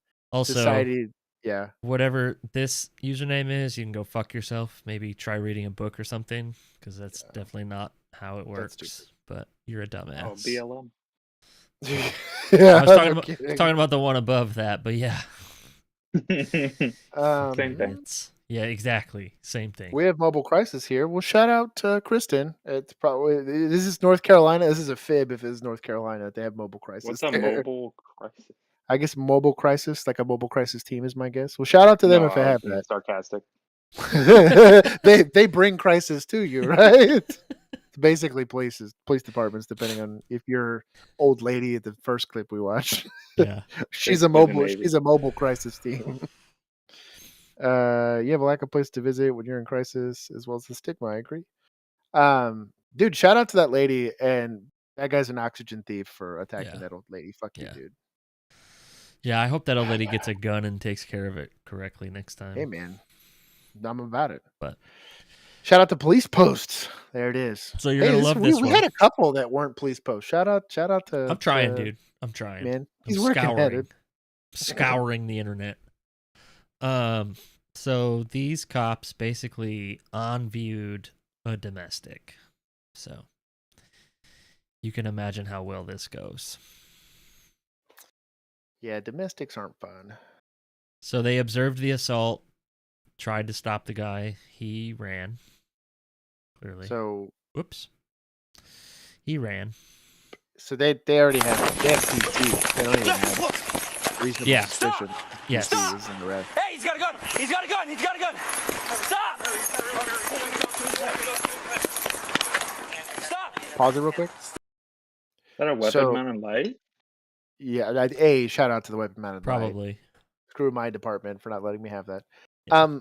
Yeah. Whatever this username is, you can go fuck yourself. Maybe try reading a book or something, because that's definitely not how it works. But you're a dumbass. Oh, BLM. Yeah, I was talking, no about, talking about the one above that, but yeah. Same thing. Yeah, exactly. Same thing. We have Mobile Crisis here. Well, shout out to Kristen. It's probably this is North Carolina. This is a fib if it's North Carolina. They have Mobile Crisis. What's a there. Mobile Crisis? I guess Mobile Crisis, like a Mobile Crisis team, is my guess. Well, shout out to them if I have that. Sarcastic. they bring crisis to you, right? Basically, police departments, depending on if you're old lady at the first clip we watched. Yeah, she's a mobile crisis team. You have a lack of place to visit when you're in crisis, as well as the stigma. I agree. Dude, shout out to that lady, and that guy's an oxygen thief for attacking that old lady. Fuck you, dude. Yeah, I hope that old lady gets a gun and takes care of it correctly next time. Hey, man, I'm about it. But shout out to police posts. There it is. So you're gonna love this one. We had a couple that weren't police posts. Shout out to. I'm trying, dude. I'm trying, man. I'm scouring the internet. So these cops basically on-viewed a domestic. So you can imagine how well this goes. Yeah, domestics aren't fun. So they observed the assault, tried to stop the guy. He ran. Clearly. So, whoops. He ran. So they already have PT. They don't even have reasonable suspicion. Yes. Is in the red. Hey, he's got a gun! He's got a gun! He's got a gun! Stop! Stop! Pause it real quick. Is that a weapon-mounted light? Yeah, shout out to the weapon-mounted light. Probably. Screw my department for not letting me have that. Yeah.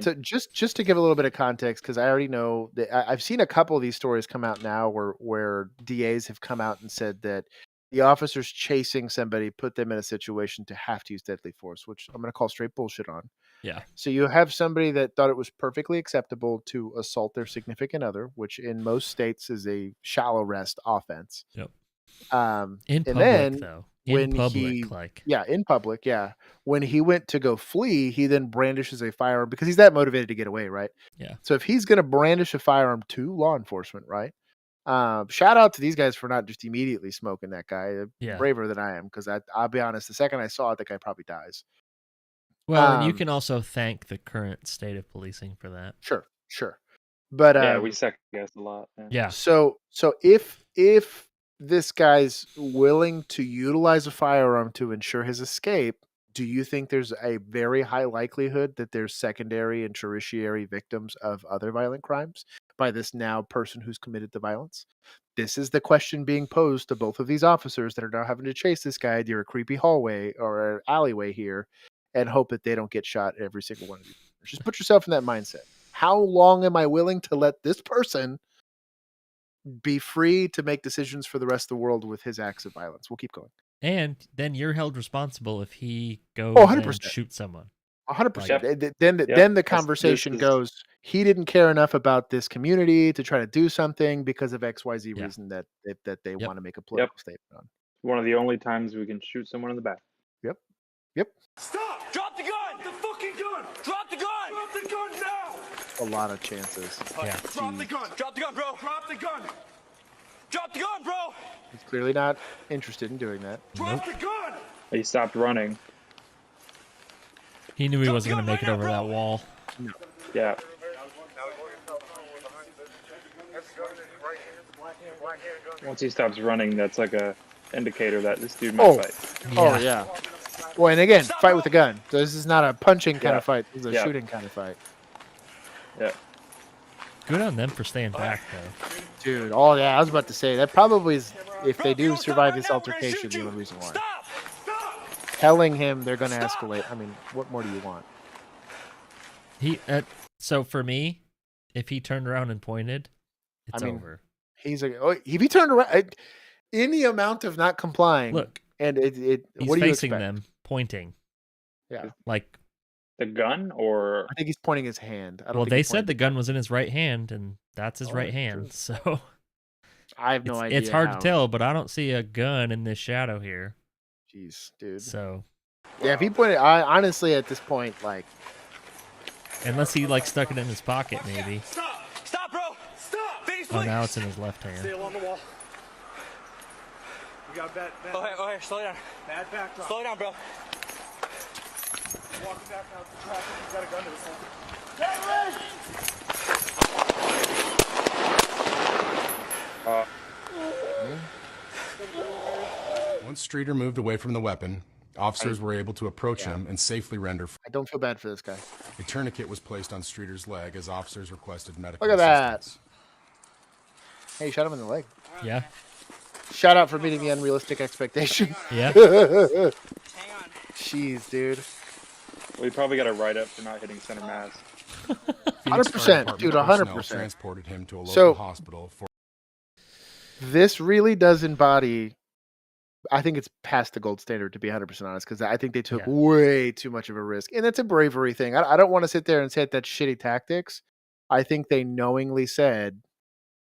So just to give a little bit of context, because I already know that I've seen a couple of these stories come out now where DAs have come out and said that the officers chasing somebody put them in a situation to have to use deadly force, which I'm going to call straight bullshit on. Yeah. So you have somebody that thought it was perfectly acceptable to assault their significant other, which in most states is a shall arrest offense. Yep. In public, though. In public, yeah. When he went to go flee, he then brandishes a firearm because he's that motivated to get away, right? Yeah. So if he's going to brandish a firearm to law enforcement, right? Shout out to these guys for not just immediately smoking that guy. They're braver than I am, because I'll be honest, the second I saw it, the guy probably dies. Well, and you can also thank the current state of policing for that. Sure. But we second guess a lot. Yeah. So if this guy's willing to utilize a firearm to ensure his escape, do you think there's a very high likelihood that there's secondary and tertiary victims of other violent crimes by this now person who's committed the violence? This is the question being posed to both of these officers that are now having to chase this guy near a creepy hallway or an alleyway here and hope that they don't get shot every single one of these. Just put yourself in that mindset. How long am I willing to let this person be free to make decisions for the rest of the world with his acts of violence? We'll keep going. And then you're held responsible if he goes 100%. and shoots someone. 100%. Then the conversation goes, he didn't care enough about this community to try to do something because of XYZ reason that they want to make a political statement on. One of the only times we can shoot someone in the back. Yep. Stop! Drop the gun! The fucking gun! Drop the gun! Drop the gun now! A lot of chances. Yeah. Drop the gun! Drop the gun, bro! Drop the gun! Drop the gun, bro! He's clearly not interested in doing that. Drop the gun! He stopped running. He knew he wasn't going to make it over that wall. No. Yeah. Once he stops running, that's like a indicator that this dude might fight. Oh, yeah. Well, and again, fight with a gun. So this is not a punching kind of fight. This is a shooting kind of fight. Yeah. Good on them for staying back, though. Dude, oh yeah, I was about to say that probably is, if they Bro, if you do don't stop survive right this now, we're gonna altercation, shoot the you. only reason why. Stop! Stop! Telling him they're going to Stop! escalate. I mean, what more do you want? So for me, if he turned around and pointed, it's over. He's like, oh, if he turned around, any amount of not complying. Look, and he's what do you facing expect? them, pointing. Yeah, like the gun, or I think he's pointing his hand. I don't well, think they he's said pointing the gun was in his right hand, and that's his right hand. true. So I have no idea. It's hard how. to tell, but I don't see a gun in this shadow here. Jeez, dude. So yeah, if he pointed, I honestly at this point, like, unless he like stuck it in his pocket, maybe. Stop! Stop, bro! Stop! Face, Oh, please! now it's in his left hand. Stay along the wall. We got bad. Oh, hey, slow down. Bad backdrop. Slow down, bro. Walking back out to traffic. He's got a gun to his head. Once Streeter moved away from the weapon, officers were able to approach him and safely render. I don't feel bad for this guy. A tourniquet was placed on Streeter's leg as officers requested medical Look at assistance. that. Hey, shot him in the leg. Yeah. Shout out for meeting the unrealistic expectation. Yeah. Jeez, dude. We probably got a write-up for not hitting center mass. 100%, dude. 100%. Transported him to a local So, hospital for. This really does embody. I think it's past the gold standard, to be 100% honest, because I think they took way too much of a risk, and it's a bravery thing. I don't want to sit there and say that's shitty tactics. I think they knowingly said,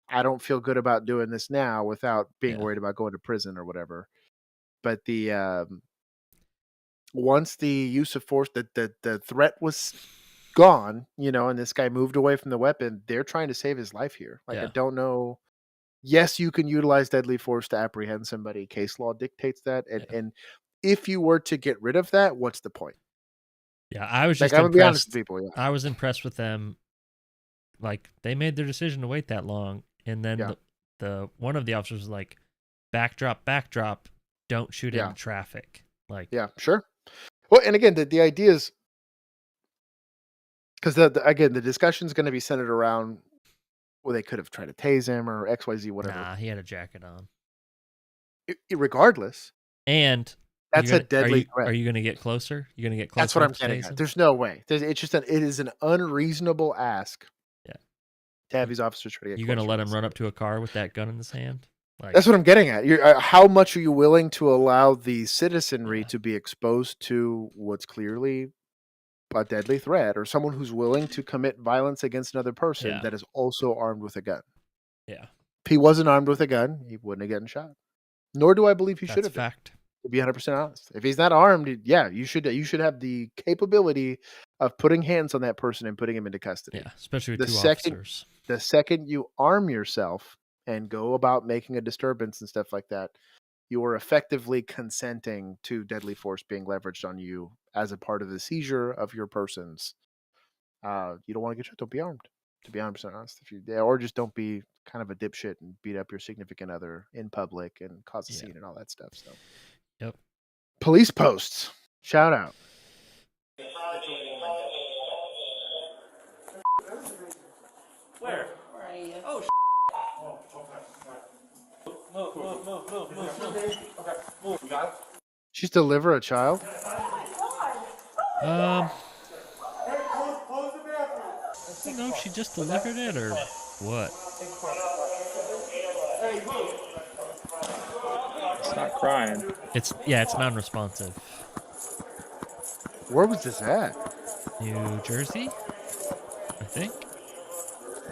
"I don't feel good about doing this now," without being worried about going to prison or whatever. But the once the use of force, the threat was gone, and this guy moved away from the weapon, they're trying to save his life here. Like, I don't know. Yes, you can utilize deadly force to apprehend somebody. Case law dictates that. And if you were to get rid of that, what's the point? Yeah, I was just I'm gonna be honest impressed. with people. Yeah. I was impressed with them. Like, they made their decision to wait that long, and then the one of the officers was like, backdrop, don't shoot into traffic. Like, yeah, sure. Well, and again, the idea is, because again, the discussion is going to be centered around, well, they could have tried to tase him or XYZ, whatever. Nah, he had a jacket on. Regardless. And that's a deadly threat. Are you going to get closer? You're going to get closer? That's what I'm getting at. There's no way. It's just it is an unreasonable ask. Yeah. To have these officers try to get. You going to let him run up to a car with that gun in his hand? Like, that's what I'm getting at. How much are you willing to allow the citizenry to be exposed to what's clearly a deadly threat, or someone who's willing to commit violence against another person that is also armed with a gun? Yeah. If he wasn't armed with a gun, he wouldn't have gotten shot. Nor do I believe he should have. Fact. To be 100% honest, if he's not armed, you should have the capability of putting hands on that person and putting him into custody. Yeah, especially with two officers. The second you arm yourself and go about making a disturbance and stuff like that, you are effectively consenting to deadly force being leveraged on you as a part of the seizure of your persons. You don't want to get shot. Don't be armed. To be 100% honest, or just don't be kind of a dipshit and beat up your significant other in public and cause a scene and all that stuff. So, yep. Police posts. Shout out. Where are you? Oh, move. Okay, move. You got it? She's deliver a child? I don't know if she just delivered it or what. It's not crying. It's non-responsive. Where was this at? New Jersey, I think.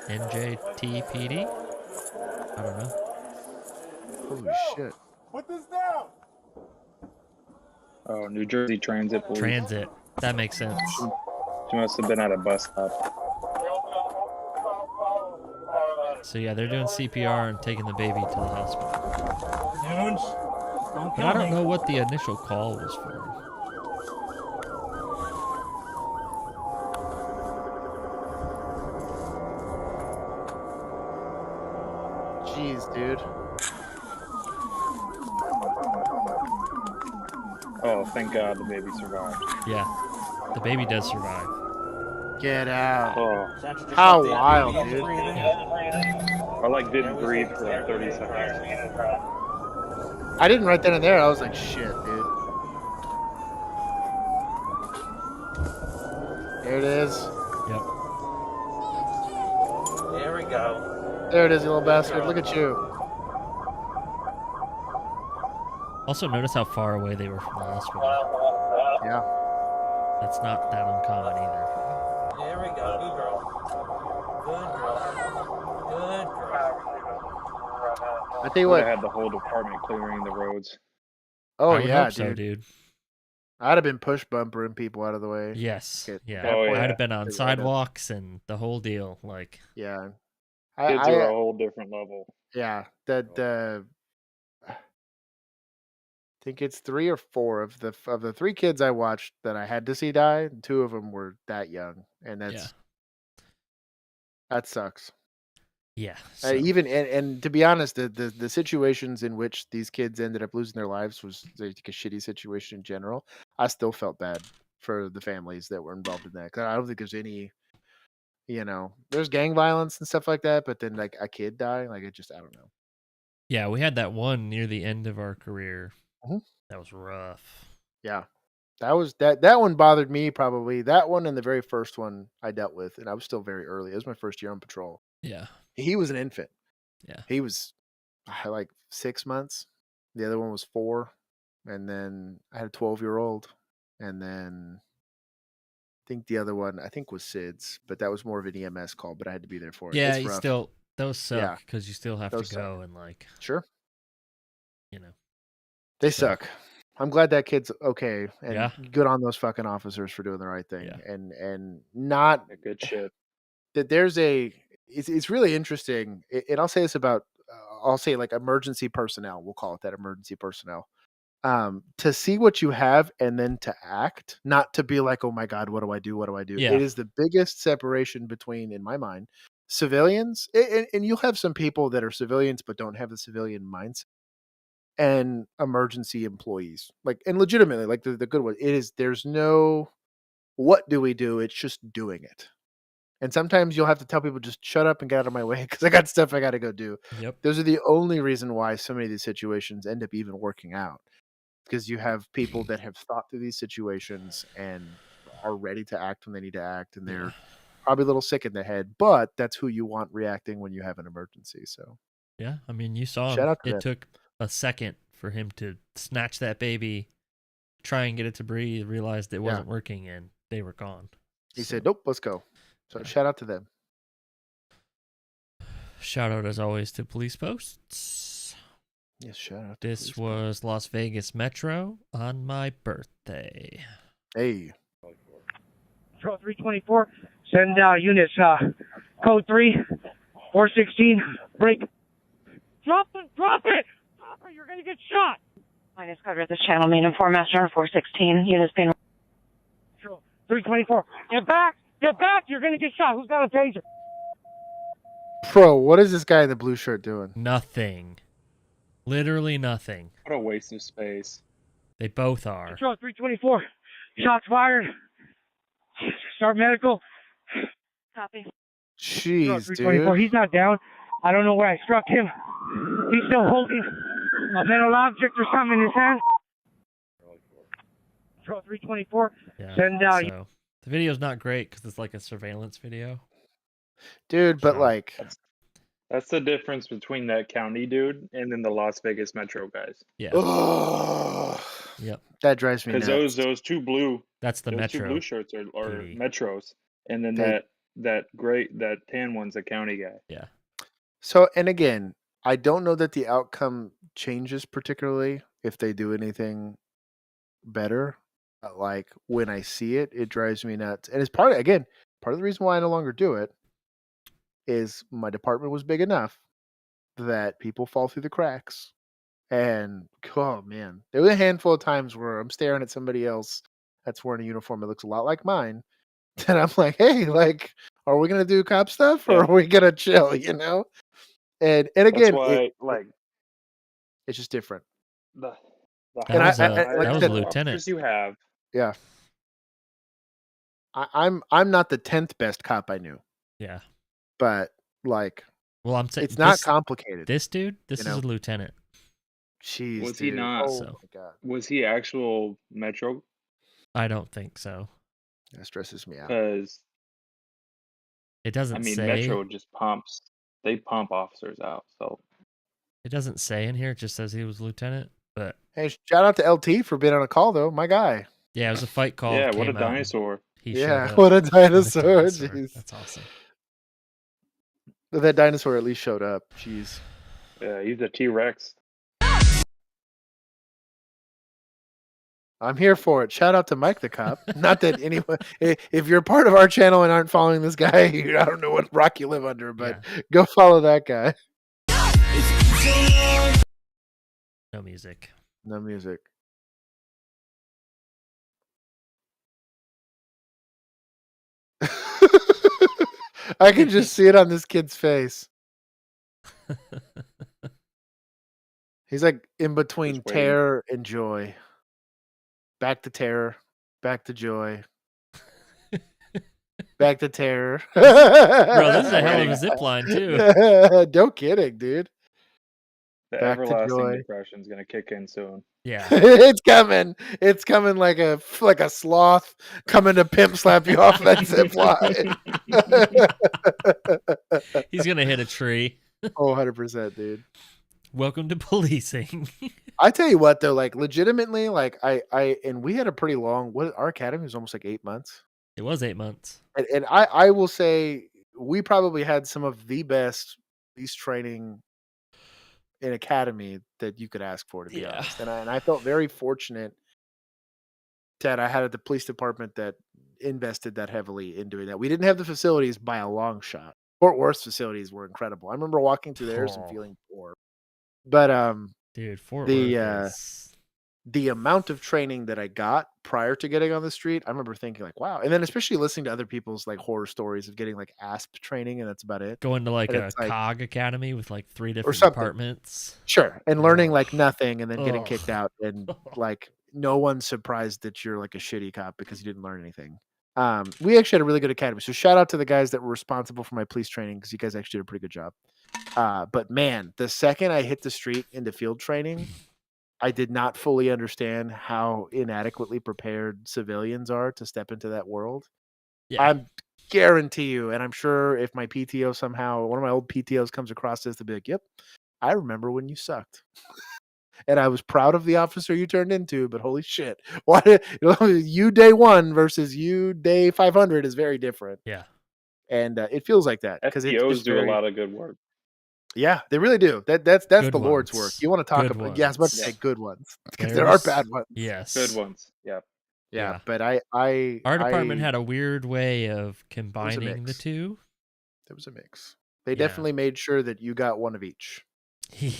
NJTPD. I don't know. Holy shit! Put this down. Oh, New Jersey Transit Police. Transit. That makes sense. She must have been at a bus stop. So yeah, they're doing CPR and taking the baby to the hospital. But I don't know what the initial call was for. Jeez, dude. Oh, thank God the baby survived. Yeah, the baby does survive. Get out. Oh, How wild, dude. I like didn't breathe for like 30 seconds. I didn't right then and there. I was like, shit, dude. There it is. Yep. There we go. There it is, you little bastard. Look at you. Also, notice how far away they were from the hospital. Yeah. That's not that uncommon either. There we go. Good girl. Good girl. Good girl. I tell you Would what. have had the whole department clearing the roads. Oh, I would yeah, hope so, dude. dude. I'd have been push bumpering people out of the way. Yes. At Yeah. that point, I'd have been on right up. sidewalks and the whole deal. Like, Yeah. Kids are a whole different level. Yeah. I think it's 3 or 4 of the 3 kids I watched that I had to see die. 2 of them were that young, and that sucks. yeah. So, Even and to be honest, the situations in which these kids ended up losing their lives was like a shitty situation in general. I still felt bad for the families that were involved in that. 'Cause I don't think there's any, there's gang violence and stuff like that, but then like a kid die, like I don't know. yeah, we had that one near the end of our career. Mhm. That was rough. Yeah. That one bothered me probably. That one and the very first one I dealt with, and I was still very early. It was my first year on patrol. Yeah. He was an infant. Yeah. He was like 6 months. The other one was 4, and then I had a 12-year-old, and then I think the other one was SIDS, but that was more of an EMS call. But I had to be there for it. Yeah, It's you rough. still those suck Yeah. because you still have Those to go and like, Sure, so- they suck. I'm glad that kid's okay, and Yeah. good on those fucking officers for doing the right thing, Yeah. and not A good shit. that there's it's really interesting, and I'll say this about I'll say like emergency personnel. We'll call it that, emergency personnel. To see what you have and then to act, not to be like, oh my God, what do I do? What do I do? Yeah. It is the biggest separation between, in my mind, civilians, and you'll have some people that are civilians but don't have the civilian mindset, and emergency employees. Like, and legitimately, like the good one, there's no what do we do? It's just doing it. And sometimes you'll have to tell people, just shut up and get out of my way because I got stuff I got to go do. Yep. Those are the only reason why so many of these situations end up even working out, because you have people that have thought through these situations and are ready to act when they need to act, and they're probably a little sick in the head, but that's who you want reacting when you have an emergency. So Yeah, I mean, you saw shout him. out to It them. took a second for him to snatch that baby, try and get it to breathe, realized it wasn't working, and they were gone. He said, nope, let's go. So shout out to them. Shout out, as always, to police posts. Yes, shout out. This was Las Vegas Metro on my birthday. Hey. Patrol 324, send units, code 3, 416, break. Drop it! Drop it! You're gonna get shot! Minus cover at this channel, main and 4 master 416, units being... Patrol 324, get back! Get back! You're gonna get shot! Who's got a taser? Bro, what is this guy in the blue shirt doing? Nothing. Literally nothing. What a waste of space. They both are. Patrol 324, shots fired. Start medical. Copy. Jeez, 324. dude. He's not down. I don't know where I struck him. He's still holding a metal object or something in his hand. Patrol 324. Yeah. Send So the video's not great because it's like a surveillance video. Dude, but So- like, That's the difference between that county dude and then the Las Vegas Metro guys. Yeah. ugh, Yep. that drives me Because nuts. those two blue That's the those Metro. two blue shirts are duty. Metros, and then They- that tan one's a county guy. Yeah. So, and again, I don't know that the outcome changes particularly if they do anything better. But like when I see it, it drives me nuts. And it's part of the reason why I no longer do it is my department was big enough that people fall through the cracks. And oh man, there was a handful of times where I'm staring at somebody else that's wearing a uniform that looks a lot like mine. And I'm like, hey, like, are we gonna do cop stuff or Yeah. are we gonna chill? You know? And That's again, why it's just different. the That And was I- a like I that was a said, lieutenant. officers you have, Yeah. I'm not the 10th best cop I knew, Yeah. but like, Well, I'm saying it's not complicated. This dude, this you is know? a lieutenant. Jeez, Was he dude. not? Oh So my god, Was he actual Metro? I don't think so. that stresses me out. Because It doesn't say. Metro just pumps. They pump officers out. So It doesn't say in here. It just says he was lieutenant. But Hey, shout out to LT for being on a call though, my guy. yeah, it was a fight call. yeah, what a came out and dinosaur. He Yeah, showed up. what a dinosaur. Jeez. That's awesome. That dinosaur at least showed up. Jeez. Yeah, he's a T-Rex. I'm here for it. Shout out to Mike the cop. Not that anyone, if you're part of our channel and aren't following this guy, I don't know what rock you live under, but go follow that guy. No music. No music. I can just see it on this kid's face. He's like in between terror and joy. Back to terror, back to joy, back to terror. Bro, this is a hell of a zip line too. No kidding, dude. The Back to everlasting joy. depression's gonna kick in soon. Yeah. It's coming. It's coming like a sloth coming to pimp slap you off that zip line. He's gonna hit a tree. Oh, 100%, dude. Welcome to policing. I tell you what though, like legitimately, like and we had a pretty long. Our academy was almost like 8 months. It was 8 months. And I will say we probably had some of the best police training in academy that you could ask for, to be honest. And I felt very fortunate that I had at the police department that invested that heavily in doing that. We didn't have the facilities by a long shot. Fort Worth's facilities were incredible. I remember walking through theirs and feeling poor. But dude, Fort Worth is... the amount of training that I got prior to getting on the street, I remember thinking like, wow. And then especially listening to other people's like horror stories of getting like ASP training, and that's about it. Going to like and a COG academy with like 3 different something. Departments. Sure. And learning like nothing and then getting kicked out, and like no one's surprised that you're like a shitty cop because you didn't learn anything. We actually had a really good academy. So shout out to the guys that were responsible for my police training, because you guys actually did a pretty good job. But man, the second I hit the street into field training, I did not fully understand how inadequately prepared civilians are to step into that world. Yeah. I guarantee you, and I'm sure if my PTO somehow, one of my old PTOs comes across this, they'll be like, yep, I remember when you sucked. And I was proud of the officer you turned into, but holy shit. You day 1 versus you day 500 is very different. Yeah. And it feels like that. Because FTOs do a lot of good work. Yeah, they really do. That's good the Lord's work. You want to talk about? Yeah, I was about to say good ones, because there are bad ones. Yes, good ones. Yeah. But our department had a weird way of combining the two. There was a mix. They definitely made sure that you got one of each.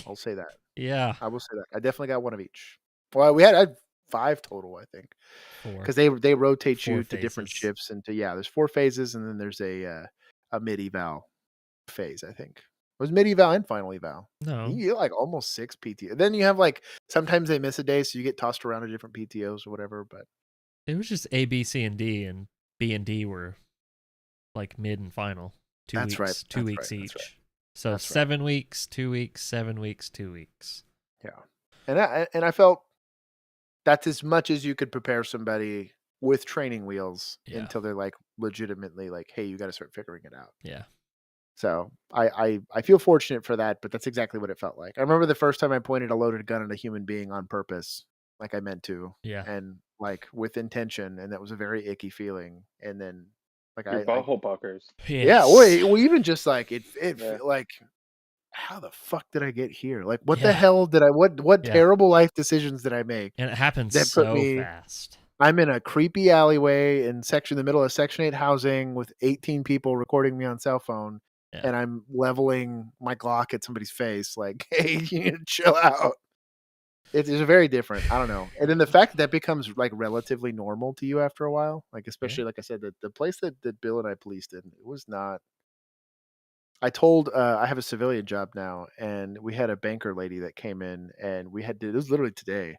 I'll say that. Yeah, I will say that. I definitely got one of each. Well, I had 5 total, I think, because they rotate you to different shifts. And there's 4 phases, and then there's a mid eval phase, I think. It was mid eval and final eval. No, you get like almost 6 PTO. Then you have like sometimes they miss a day, so you get tossed around to different PTOs or whatever. But it was just A, B, C, and D, and B and D were like mid and final. 2 That's weeks, right. 2 weeks each. So 7 weeks, 2 weeks, 7 weeks, 2 weeks. Yeah, and I felt that's as much as you could prepare somebody with training wheels until they're like legitimately like, hey, you got to start figuring it out. Yeah. So I feel fortunate for that, but that's exactly what it felt like. I remember the first time I pointed a loaded gun at a human being on purpose, like I meant to, and like with intention, and that was a very icky feeling. And then like your butthole puckers. Yes. Yeah, well, even just like it like, how the fuck did I get here? Like, what the hell did what terrible life decisions did I make? And it happens that so put me, fast. I'm in a creepy alleyway in the middle of Section 8 housing with 18 people recording me on cell phone. And I'm leveling my Glock at somebody's face, like, hey, you need to chill out. It's very different. I don't know. And then the fact that becomes like relatively normal to you after a while, like especially like I said, the place that Bill and I policed in, it was not. I told I have a civilian job now, and we had a banker lady that came in, and it was literally today.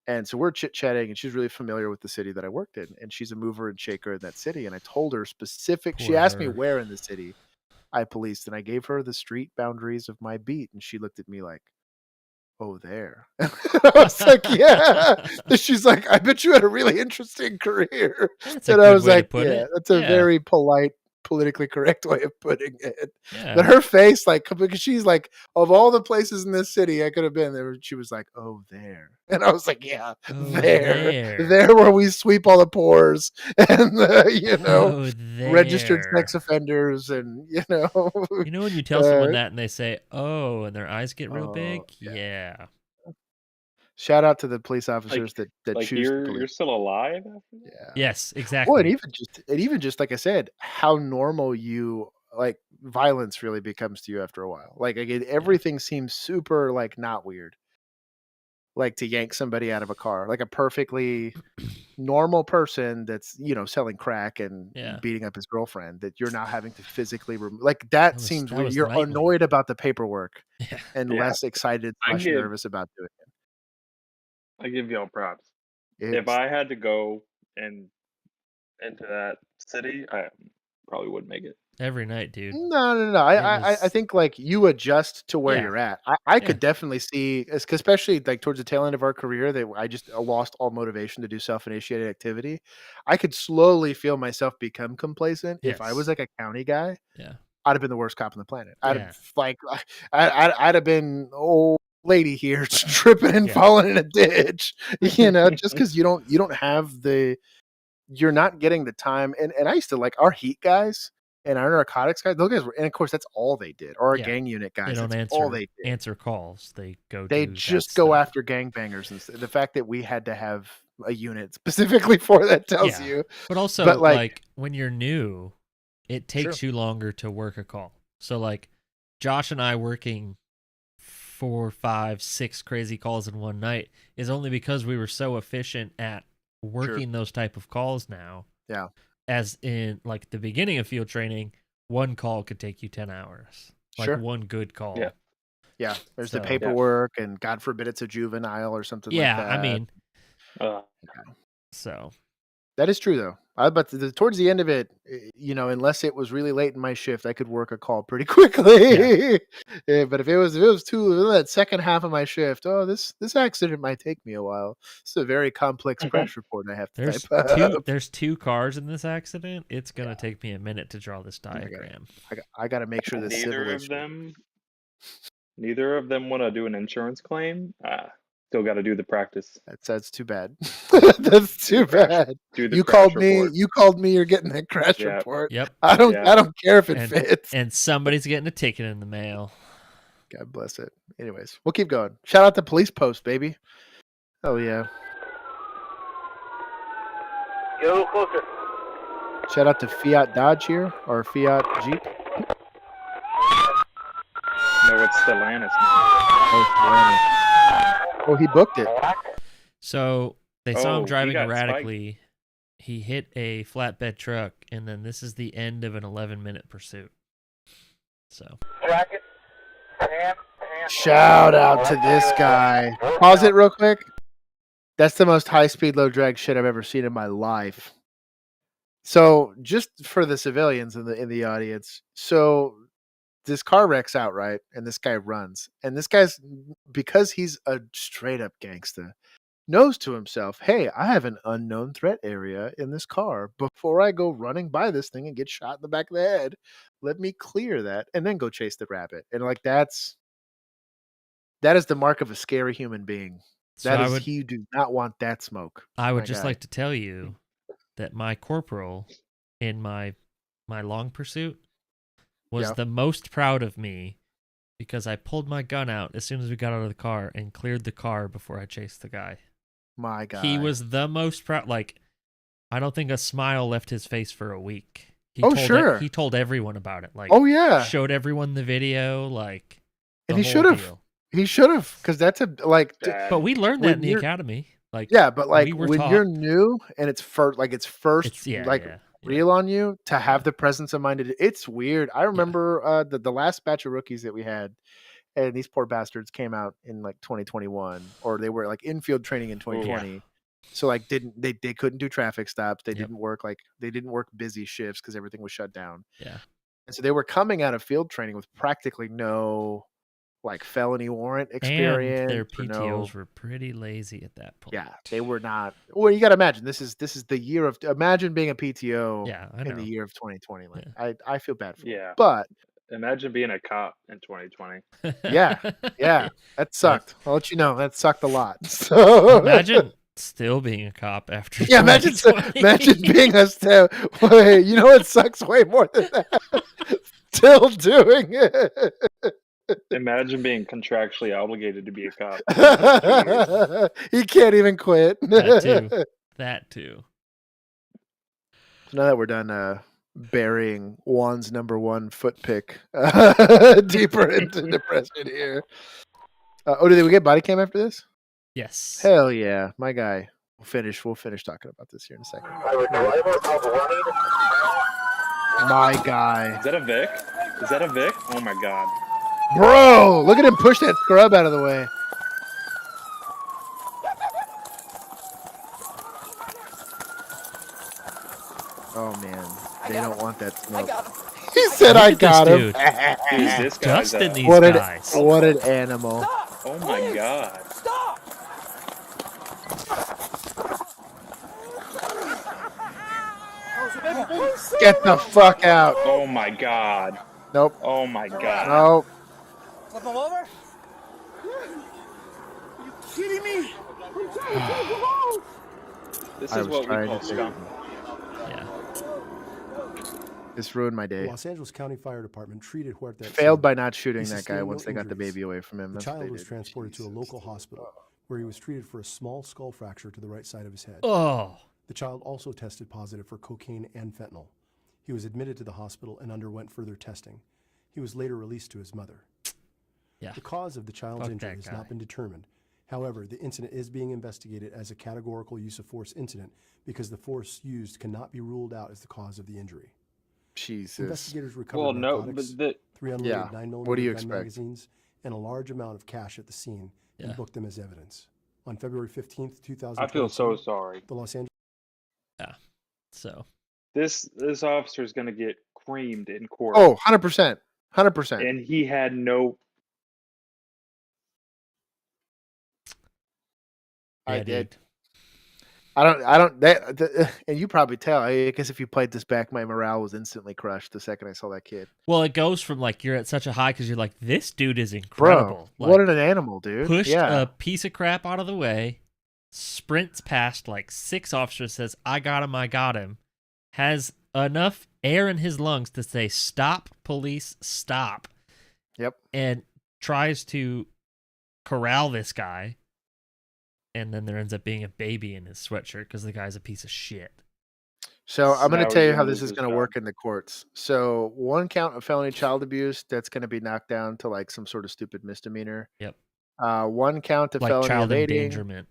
And so we're chit-chatting, and she's really familiar with the city that I worked in, and she's a mover and shaker in that city, and I told her she Poor asked me her. where in the city I policed, and I gave her the street boundaries of my beat, and she looked at me like, "Oh, there." I was like, "Yeah." And she's like, "I bet you had a really interesting career." That's a And I good was way to like, put "Yeah, it. that's a Yeah. very polite, politically correct way of putting it." Yeah. But her face, like, because she's like, "Of all the places in this city I could have been there," she was like, "Oh, there." And I was like, "Yeah, Oh, there there. where we sweep all the pores and Oh, registered sex there. offenders, and You know when you tell someone that and they say, "Oh," and their eyes get real oh, big? Yeah. shout out to the police officers that Like choose to police. you're still alive after that? Yeah. Yes, Well, exactly. and even just like I said, how normal like violence really becomes to you after a while. Like again, everything seems super like not weird. Like to yank somebody out of a car, like a perfectly normal person that's selling crack and Yeah. beating up his girlfriend, that you're now having to physically like that seems That weird. was You're nightly. annoyed about the paperwork Yeah. and Yeah. less excited I / give nervous about doing I give y'all props. it. If It's I had to go into that city, I probably wouldn't make it. Every night, dude. no. It I was think like you adjust to where Yeah. you're at. I Yeah. could definitely see, especially like towards the tail end of our career, that I just lost all motivation to do self-initiated activity. I could slowly feel myself become complacent. If I was Yes. like a county guy, Yeah. I'd have been the worst cop on the planet. I'd Yeah. have like I'd have been old lady here tripping and Yeah. falling in a ditch, just because you don't have you're not getting the time. And I used to like our heat guys and our narcotics guys. Those guys were, and of course that's all they did. Or our Yeah. gang unit They guys, don't that's all they did. answer calls. They go They do that just go stuff. after gangbangers, and the fact that we had to have a unit specifically for that tells Yeah. you. But also, But like when you're new, it takes True. you longer to work a call. So like Josh and I working 4, 5, 6 crazy calls in one night is only because we were so efficient at working those type of calls now. Yeah. As in like the beginning of field training, one call could take you 10 hours. Like Sure. one good call. Yeah. Yeah. There's the So- paperwork, and God forbid it's a juvenile or something like that. Yeah, I mean, Uh, so That is true, though. But towards the end of it, unless it was really late in my shift, I could work a call pretty quickly. Yeah, but if it was that second half of my shift, this accident might take me a while. It's a very complex crash report I have to there's type up. there's 2 cars in this accident. It's gonna take me a minute to draw this diagram. I got to make sure this civil neither of them want to do an insurance claim. Still got to do the practice. That's too bad. That's too bad. You called me. You called me. You're getting that crash report. Yep. I don't care if it fits. And somebody's getting a ticket in the mail. God bless it. Anyways, we'll keep going. Shout out to Police Post, baby. Oh yeah. Get a little closer. Shout out to Fiat Dodge here, or Fiat Jeep. No, it's Stellantis. Oh, he booked it. So they saw him he driving got erratically. He hit a flatbed truck, and then this is the end of an 11-minute pursuit. So. Shout out to this guy. Pause it real quick. That's the most high-speed, low-drag shit I've ever seen in my life. So, just for the civilians in the audience, so this car wrecks out, right? And this guy runs. And this guy's, because he's a straight-up gangster, knows to himself, hey, I have an unknown threat area in this car. Before I go running by this thing and get shot in the back of the head, let me clear that and then go chase the rabbit. And like that is the mark of a scary human being. So you do not want that smoke. I would just like to tell you that my corporal in my long pursuit was the most proud of me because I pulled my gun out as soon as we got out of the car and cleared the car before I chased the guy. My God. He was the most proud. Like, I don't think a smile left his face for a week. He sure. He told everyone about it. Like, oh yeah, showed everyone the video. Like, and he should have. He should have, because that's But we learned that in the academy. Like, yeah, but like when you're new and it's first yeah. real on you, to have the presence of mind. It's weird. I remember the last batch of rookies that we had, and these poor bastards came out in like 2021, or they were like in field training in 2020. So like they couldn't do traffic stops. They didn't work busy shifts because everything was shut down. Yeah. And so they were coming out of field training with practically no like felony warrant experience. And their PTOs were pretty lazy at that point. Yeah, they were not. Well, you got to imagine this is the year of. Imagine being a PTO. Yeah, I in know. the year of 2020. Like I feel bad for them. Yeah. But imagine being a cop in 2020. Yeah, that sucked. I'll let you know that sucked a lot. So imagine still being a cop after. Yeah, imagine being a step. Wait, you know what sucks way more than that? Still doing it. Imagine being contractually obligated to be a cop. He can't even quit. That too. So now that we're done burying Juan's #1 foot pick deeper into depression here. Did we get body cam after this? Yes. Hell yeah, my guy. We'll finish talking about this here in a second. My guy. Is that a Vic? Oh my god. Bro, look at him push that scrub out of the way. Oh man, they don't want that smoke. He said, "I got him." Dude, this guy's Dusting these what guys. What an animal! Oh my god. Get the fuck out! Oh my god. Nope. Oh my god. Nope. Flip him over? Are you kidding me? This is what we call scum. Yeah. This ruined my day. The Los Angeles County Fire Department treated Huerta. Failed by not shooting that guy once they got the baby away from him. The That's what child they was did. transported to a local hospital where he was treated for a small skull fracture to the right side of his head. Oh. The child also tested positive for cocaine and fentanyl. He was admitted to the hospital and underwent further testing. He was later released to his mother. Yeah. The cause of the child's Fuck injury that has guy. not been determined. However, the incident is being investigated as a categorical use of force incident because the force used cannot be ruled out as the cause of the injury. Jesus. Investigators recovered narcotics, 3 unloaded Yeah. 9mm What do you gun expect? magazines, and a large amount of cash at the scene and booked them as evidence. On February 15th, 2000, I feel so sorry. The Los Angeles. Yeah. So. This officer is going to get creamed in court. Oh, 100%. 100%. And he had no. I did. I don't. And you probably tell. I guess if you played this back, my morale was instantly crushed the second I saw that kid. Well, it goes from like you're at such a high because you're like, this dude is incredible. Bro, Like, what an animal, dude. Pushed a piece of crap out of the way, sprints past like 6 officers, says, I got him. Has enough air in his lungs to say, stop, police, stop. Yep. And tries to corral this guy. And then there ends up being a baby in his sweatshirt because the guy's a piece of shit. So I'm going Now to tell he's you how gonna this lose is his going to job. work in the courts. So 1 count of felony child abuse, that's going to be knocked down to like some sort of stupid misdemeanor. Yep. 1 count of Like felony child evading. endangerment.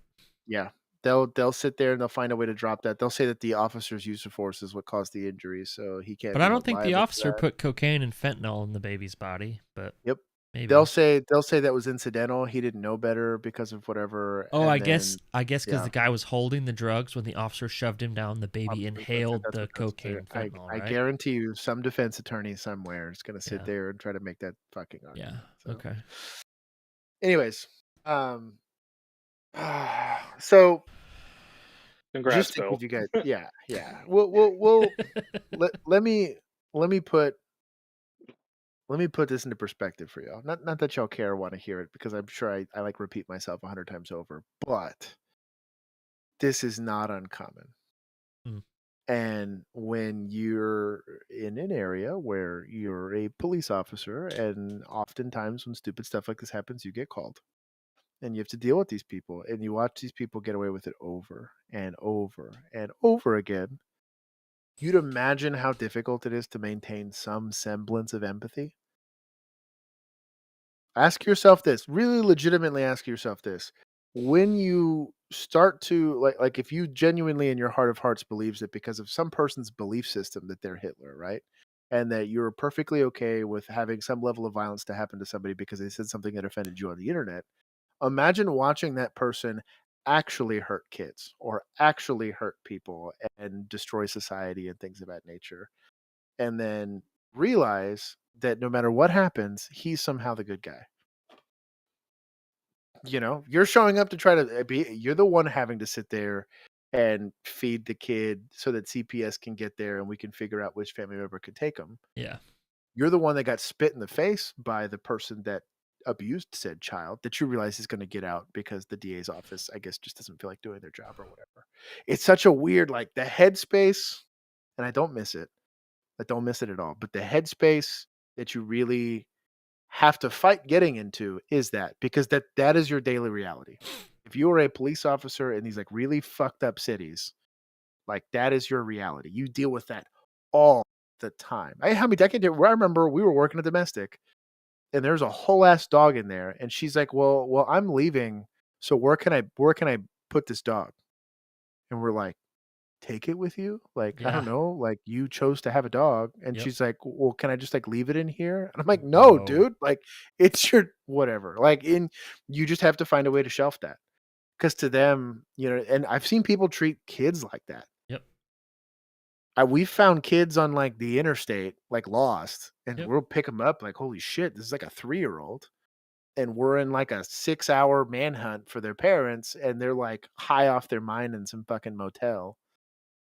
Yeah. They'll sit there and they'll find a way to drop that. They'll say that the officer's use of force is what caused the injury, so he can't. But be I don't think the liable for officer that. put cocaine and fentanyl in the baby's body. But Yep. maybe. They'll say that was incidental. He didn't know better because of whatever. Oh, and I guess because yeah. the guy was holding the drugs when the officer shoved him down. The baby inhaled the cocaine and fentanyl. I Right? guarantee you, some defense attorney somewhere is going to sit Yeah. there and try to make that fucking argument. Yeah. So. Okay. Anyways, so Congrats, just to Phil. give you guys, yeah. We'll let me put this into perspective for y'all. Not that y'all care or want to hear it, because I'm sure I like repeat myself 100 times over, but this is not uncommon. Mm. And when you're in an area where you're a police officer, and oftentimes when stupid stuff like this happens, you get called. And you have to deal with these people, and you watch these people get away with it over and over and over again. You'd imagine how difficult it is to maintain some semblance of empathy. Ask yourself this, really legitimately ask yourself this. When you start to, like if you genuinely in your heart of hearts believes that because of some person's belief system that they're Hitler, right? and that you're perfectly okay with having some level of violence to happen to somebody because they said something that offended you on the internet. Imagine watching that person actually hurt kids or actually hurt people and destroy society and things of that nature. And then realize that no matter what happens, he's somehow the good guy. You're showing up to try to you're the one having to sit there and feed the kid so that CPS can get there and we can figure out which family member could take them. Yeah. You're the one that got spit in the face by the person that abused said child that you realize is going to get out because the DA's office, I guess, just doesn't feel like doing their job or whatever. It's such a weird, like the headspace, and I don't miss it. I don't miss it at all. But the headspace that you really have to fight getting into is that, because that is your daily reality. If you are a police officer in these like really fucked up cities, like that is your reality. You deal with that all the time. I remember we were working a domestic and there's a whole ass dog in there, and she's like, well, I'm leaving. So where can I put this dog? And we're like, take it with you? Like, I don't know, like you chose to have a dog. And Yep. she's like, well, can I just like leave it in here? And I'm like, no, dude, like it's your whatever. Like you just have to find a way to shelf that. Because to them, and I've seen people treat kids like that. Yep. We found kids on like the interstate, like lost, and Yep. we'll pick them up like, holy shit, this is like a 3-year-old. And we're in like a 6-hour manhunt for their parents, and they're like high off their mind in some fucking motel.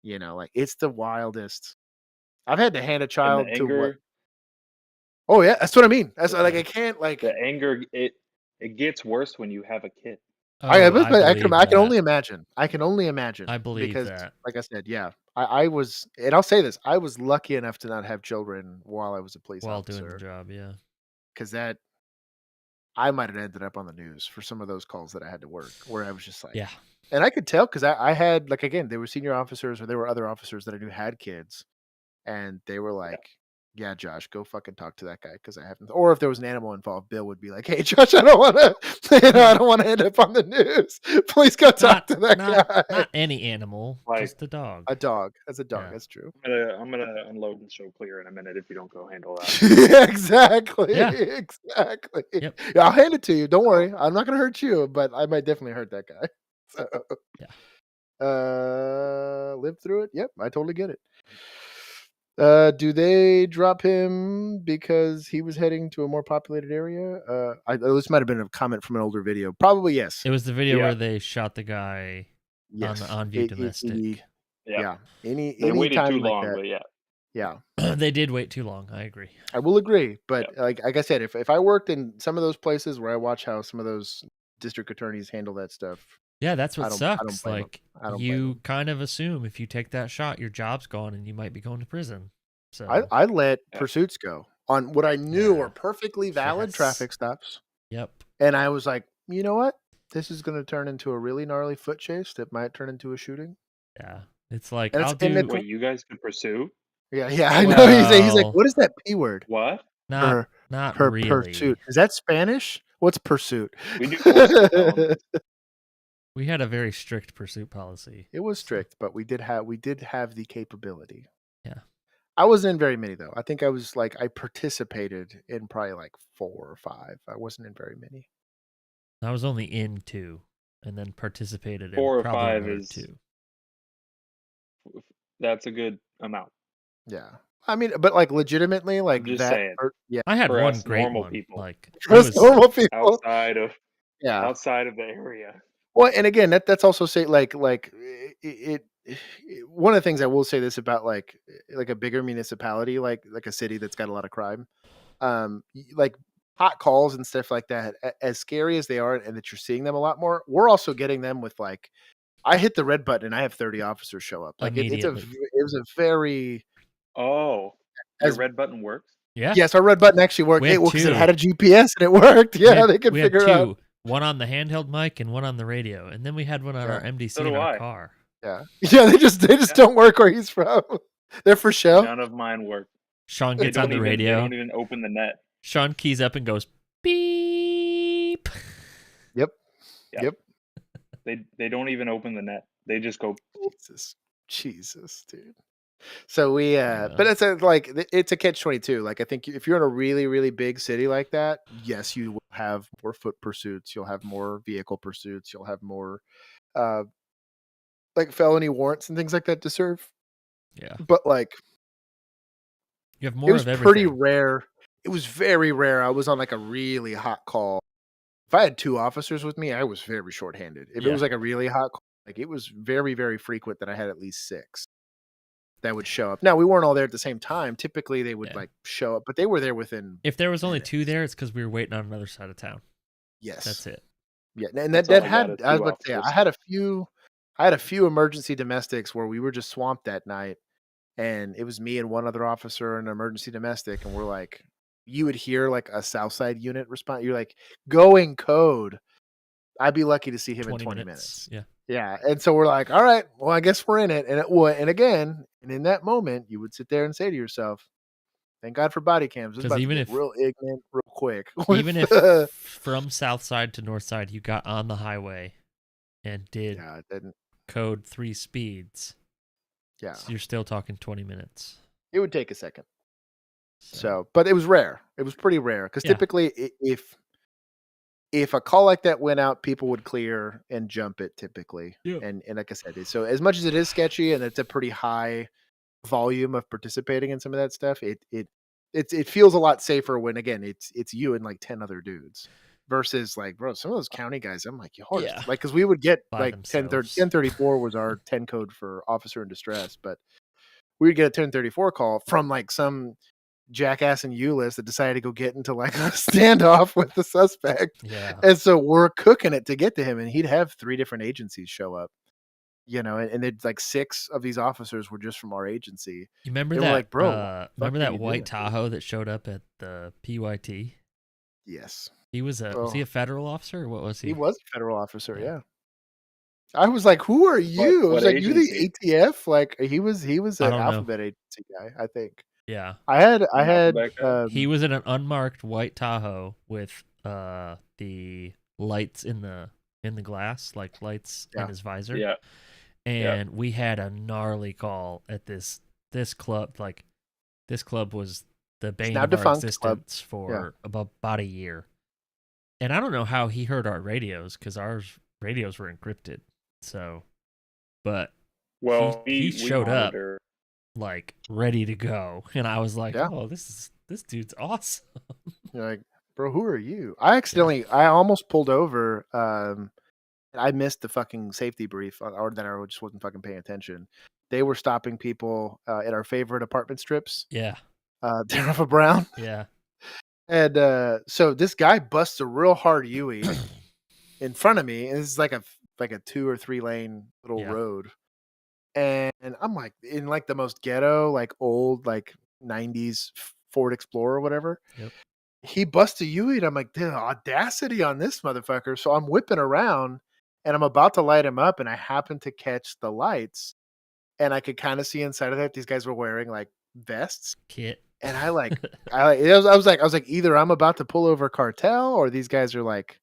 Like it's the wildest. I've had to hand a And the child to what? anger, Oh yeah, that's what I mean. That's like I can't like. the anger, it gets worse when you have a kid. Oh, I believe can only that. imagine. I can only imagine. I believe because, that. like I said, yeah, I was, and I'll say this: I was lucky enough to not have children while I was a police While officer. doing the job, yeah. Because that, I might have ended up on the news for some of those calls that I had to work, where I was just like, Yeah. And I could tell because I had like again, they were senior officers or there were other officers that I knew had kids, and they were like, "Yeah, Josh, go fucking talk to that guy because I haven't." Or if there was an animal involved, Bill would be like, "Hey, Josh, I don't want to, I don't want to end up on the news. Please go talk to that guy." Not any animal, Like just a dog. A dog. That's a dog. Yeah. That's true. I'm gonna unload the show clear in a minute if you don't go handle that. Yeah, exactly. Yeah. Exactly. Yep. Yeah, I'll hand it to you. Don't worry. I'm not gonna hurt you, but I might definitely hurt that guy. So, lived through it. Yep, I totally get it. Do they drop him because he was heading to a more populated area? This might have been a comment from an older video. Probably yes. It was the video where they shot the guy Yes. on View Domestic. Yeah. They Any waited time too like long, that. but yeah. Yeah. They did wait too long. I agree. I will agree, but like I said, if I worked in some of those places where I watch how some of those district attorneys handle that stuff, Yeah, that's what I don't sucks. blame 'em. Like I don't blame you kind of assume if you take that shot, your job's gone and you might be going to prison. So I let pursuits go on what I knew were perfectly valid Yes. traffic stops. Yep. And I was like, you know what? This is going to turn into a really gnarly foot chase that might turn into a shooting. Yeah. It's like And I'll it's- and do it's- What you guys can pursue? Yeah, I know. He's like, Well, what is that P word? What? not really. Pursuit. Is that Spanish? What's pursuit? We do forcible felonies. We had a very strict pursuit policy. It was strict, but we did have the capability. Yeah. I wasn't in very many though. I think I participated in probably like 4 or 5. I wasn't in very many. I was only in 2 and then participated 4 in or probably 5 another is 2. That's a good amount. Yeah. I mean, but like legitimately, like I'm just that. saying. Yeah. I had For one us great normal one. people. Like For us normal people. outside of the area. Well, and again, that's also say like it one of the things I will say this about like a bigger municipality, like a city that's got a lot of crime, like hot calls and stuff like that, as scary as they are, and that you're seeing them a lot more. We're also getting them with like, I hit the red button and I have 30 officers show up. Like it was a very your red button works. Yeah. Yes, our red button actually worked. We had Because it 2. had a GPS and it worked. Yeah, they could we figure had 2, out. one on the handheld mic and one on the radio, and then we had one on our MDC So do in our I. car. Yeah, they just don't work where he's from. They're for show. None of mine work. Sean They gets on don't the even- radio. They don't even open the net. Sean keys up and goes beep. Yep. They don't even open the net. They just go. Jesus, dude. So but it's it's a catch-22. Like I think if you're in a really, really big city like that, yes, you will have more foot pursuits. You'll have more vehicle pursuits. You'll have more uh, like felony warrants and things like that to serve. Yeah. But like, you have it more was of everything. pretty rare. It was very rare. I was on like a really hot call. If I had 2 officers with me, I was very shorthanded. If it was like a really hot call, like it was very, very frequent that I had at least 6 that would show up. Now we weren't all there at the same time. Typically they would like show up, but they were there within. If there was only 2 there, it's because we were waiting on another side of town. Yes, that's it. Yeah, and that had I was about to say I had a few emergency domestics where we were just swamped that night, and it was me and one other officer and an emergency domestic, and we're like, you would hear like a Southside unit respond. You're like, going code. I'd be lucky to see him in 20 minutes. Yeah. Yeah. And so we're like, all right, well, I guess we're in it. And again, and in that moment, you would sit there and say to yourself, thank God for body cams. Because even if real ignorant, real quick. Even if from South Side to North Side, you got on the highway and did code 3 speeds. Yeah. So you're still talking 20 minutes. It would take a second. So, but it was rare. It was pretty rare. Because typically if a call like that went out, people would clear and jump it typically. Yeah. And like I said, so as much as it is sketchy and it's a pretty high volume of participating in some of that stuff, it feels a lot safer when again it's you and like 10 other dudes versus like, bro, some of those county guys, I'm like, like because we would get by like themselves. 1034 was our 10 code for officer in distress, but we would get a 1034 call from like some jackass in Euless that decided to go get into like a standoff with the suspect. Yeah. And so we're cooking it to get to him, and he'd have 3 different agencies show up, and it's like 6 of these officers were just from our agency. You remember they that? Were like, bro, remember that white Tahoe that showed up at the PYT? Yes. He was was he a federal officer or what was he? He was a federal officer. Yeah. I was like, who are you? I was like, agency? You the ATF? Like he was an alphabet agency guy, I think. Yeah. I had he was in an unmarked white Tahoe with the lights in the glass, like lights in his visor. Yeah. And we had a gnarly call at this club. Like this club was the bane of our existence for about a year. And I don't know how he heard our radios because our radios were encrypted. So, but he showed up like ready to go, and I was like, "Oh, this dude's awesome." You're like, bro, who are you? I almost pulled over. I missed the fucking safety brief, or that I just wasn't fucking paying attention. They were stopping people at our favorite apartment strips. Yeah. Down off of Brown. Yeah. And so this guy busts a real hard Yui in front of me, and this is like a 2 or 3 lane little road. And I'm like in like the most ghetto, like old, like 90s Ford Explorer or whatever. Yep. He busts a Yui, and I'm like, the audacity on this motherfucker. So I'm whipping around, and I'm about to light him up, and I happen to catch the lights, and I could kind of see inside of that these guys were wearing like vests, kit, and I was like, either I'm about to pull over cartel, or these guys are like,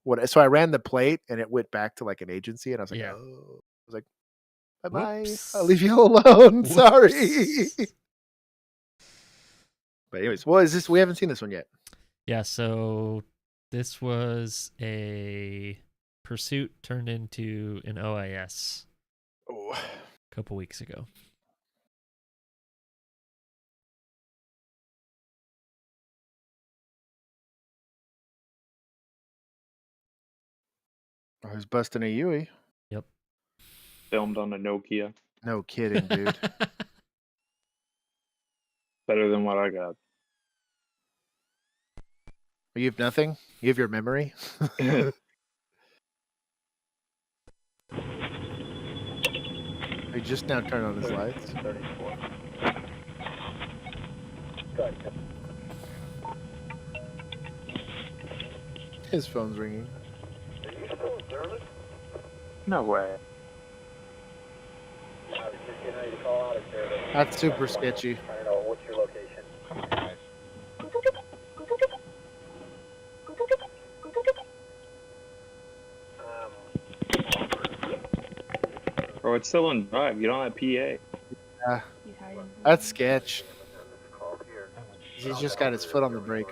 what? So I ran the plate, and it went back to like an agency, and I was like, oh, I was like, bye-bye. Whoops. I'll leave you alone. Sorry. But anyways, what is this? We haven't seen this one yet. Yeah, so this was a pursuit turned into an OIS a couple weeks ago. I was busting a Yui. Yep. Filmed on a Nokia. No kidding, dude. Better than what I got. You have nothing? You have your memory? He just now turned on his lights. 34. His phone's ringing. Are you still in service? No way. I was just getting ready to call out of service. That's super sketchy. I don't know, what's your location? Bro, it's still on drive. You don't have PA. Yeah. You have That's sketch. He's just got his foot on the brake.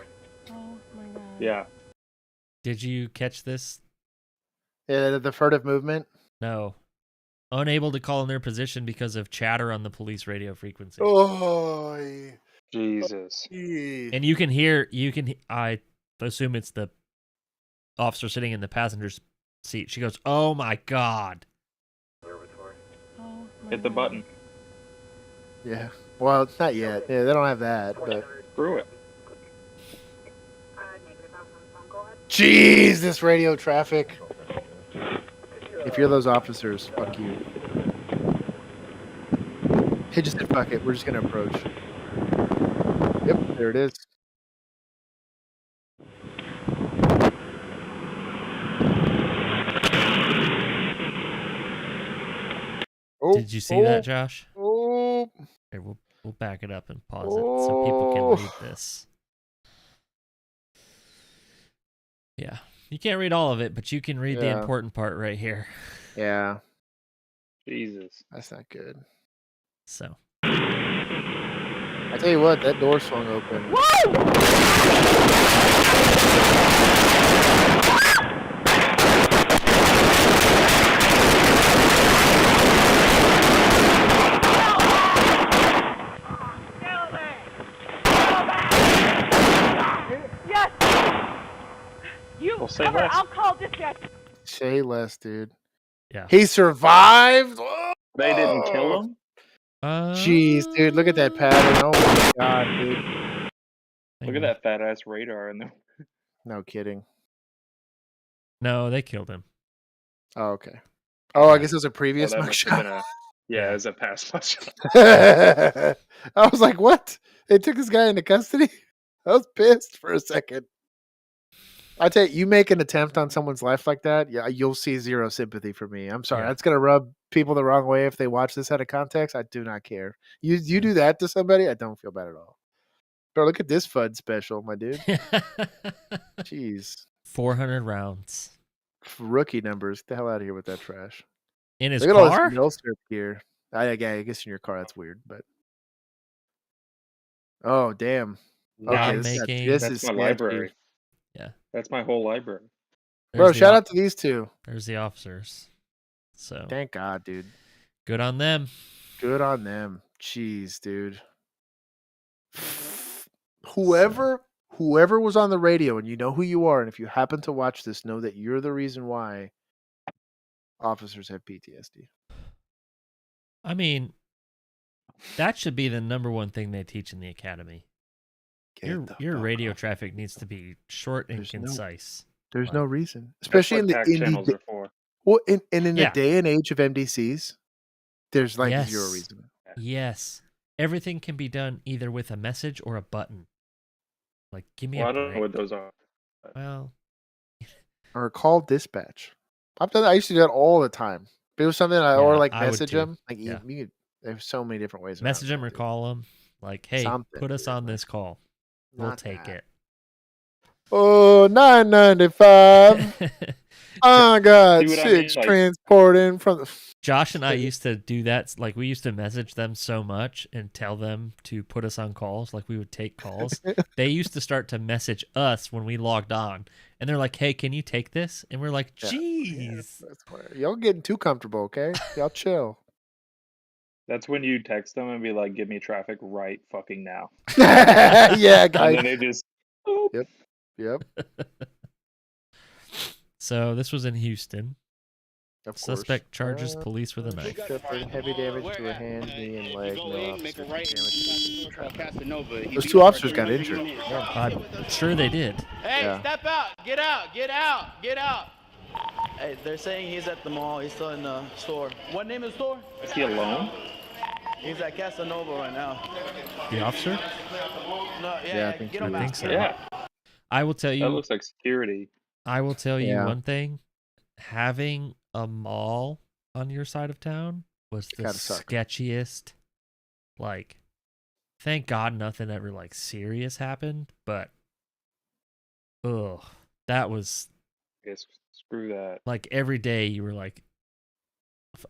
Oh my god. Yeah. Did you catch this? Yeah, the furtive movement. No. Unable to call in their position because of chatter on the police radio frequency. Oh, Jesus. And you can hear, I assume it's the officer sitting in the passenger's seat. She goes, "Oh my God." Hit the button. Yeah. Well, not yet. Yeah, they don't have that, but. Screw it. Jeez, this radio traffic. If you're those officers, fuck you. He just said, fuck it. We're just going to approach. Yep, there it is. Oh, Did you see that, Josh? Oh. Here, we'll back it up and pause it so people can read this. Yeah. You can't read all of it, but you can read the important part right here. Yeah. Jesus. That's not good. So. I tell you what, that door swung open. Yes. You We'll say cover. less. I'll call dispatch. Say less, dude. Yeah. He survived. They didn't kill him? Jeez, dude, look at that pattern. Oh my God, dude. Look at that fat ass radar in there. No kidding. No, they killed him. Oh, okay. Oh, I guess it was a previous that must have mugshot. been it was a past mugshot. I was like, what? They took this guy into custody? I was pissed for a second. I tell you, you make an attempt on someone's life like that, yeah, you'll see zero sympathy for me. I'm sorry. Yeah. That's gonna rub people the wrong way if they watch this out of context. I do not care. You do that to somebody, I don't feel bad at all. Bro, look at this FUD special, my dude. Jeez. 400 rounds. Rookie numbers. Get the hell out of here with that trash. In his Look at all car? this mill strip gear. I guess in your car that's weird, but oh damn. Okay, this is That's my sketchy. library. Yeah. That's my whole library. Bro, shout out to these two. There's the officers. So Thank God, dude. good on them. Good on them. Jeez, dude. Whoever was on the radio, and you know who you are, and if you happen to watch this, know that you're the reason why officers have PTSD. I mean, that should be the number one thing they teach in the academy. Your radio traffic needs to be short and concise. There's no reason, especially in the channels are for. Well, in the day and age of MDCs, there's like Yes. zero reason. Yes. Everything can be done either with a message or a button. Like, give me Well, a I don't know break. what those are. Well, Or call dispatch. I've done that. I used to do that all the time. If it was something or like I would message too. them. Like Yeah. you could, there's so many different ways. Message them or call them. Like, hey, Something, put us on this call. We'll Not take that. it. Oh, $9.95. I got See what I 6 mean? Like- transporting from the. Josh and I used to do that. Like, we used to message them so much and tell them to put us on calls. Like, we would take calls. They used to start to message us when we logged on. And they're like, hey, can you take this? And we're like, jeez. That's where y'all getting too comfortable, okay? Y'all chill. That's when you text them and be like, "Give me traffic right fucking now." Yeah, guys. And then they just. Yep. So this was in Houston. Of course. Suspect charges police with a knife. Heavy damage to a hand, knee, and leg. No officer damage. Those Those two officers got injured. I'm sure they did. Hey, Yeah. step out! Get out! Get out! Get out! Hey, they're saying he's at the mall. He's still in the store. What name is the store? Is he alone? He's at Casanova right now. The officer? No, Yeah, I think get so. him I out. think so. Yeah. I will tell you. That looks like security. I will tell you Yeah. one thing. Having a mall on your side of town was the Gotta suck. sketchiest. Like, thank God nothing ever like serious happened, but ugh, that was Guess screw that. like every day you were like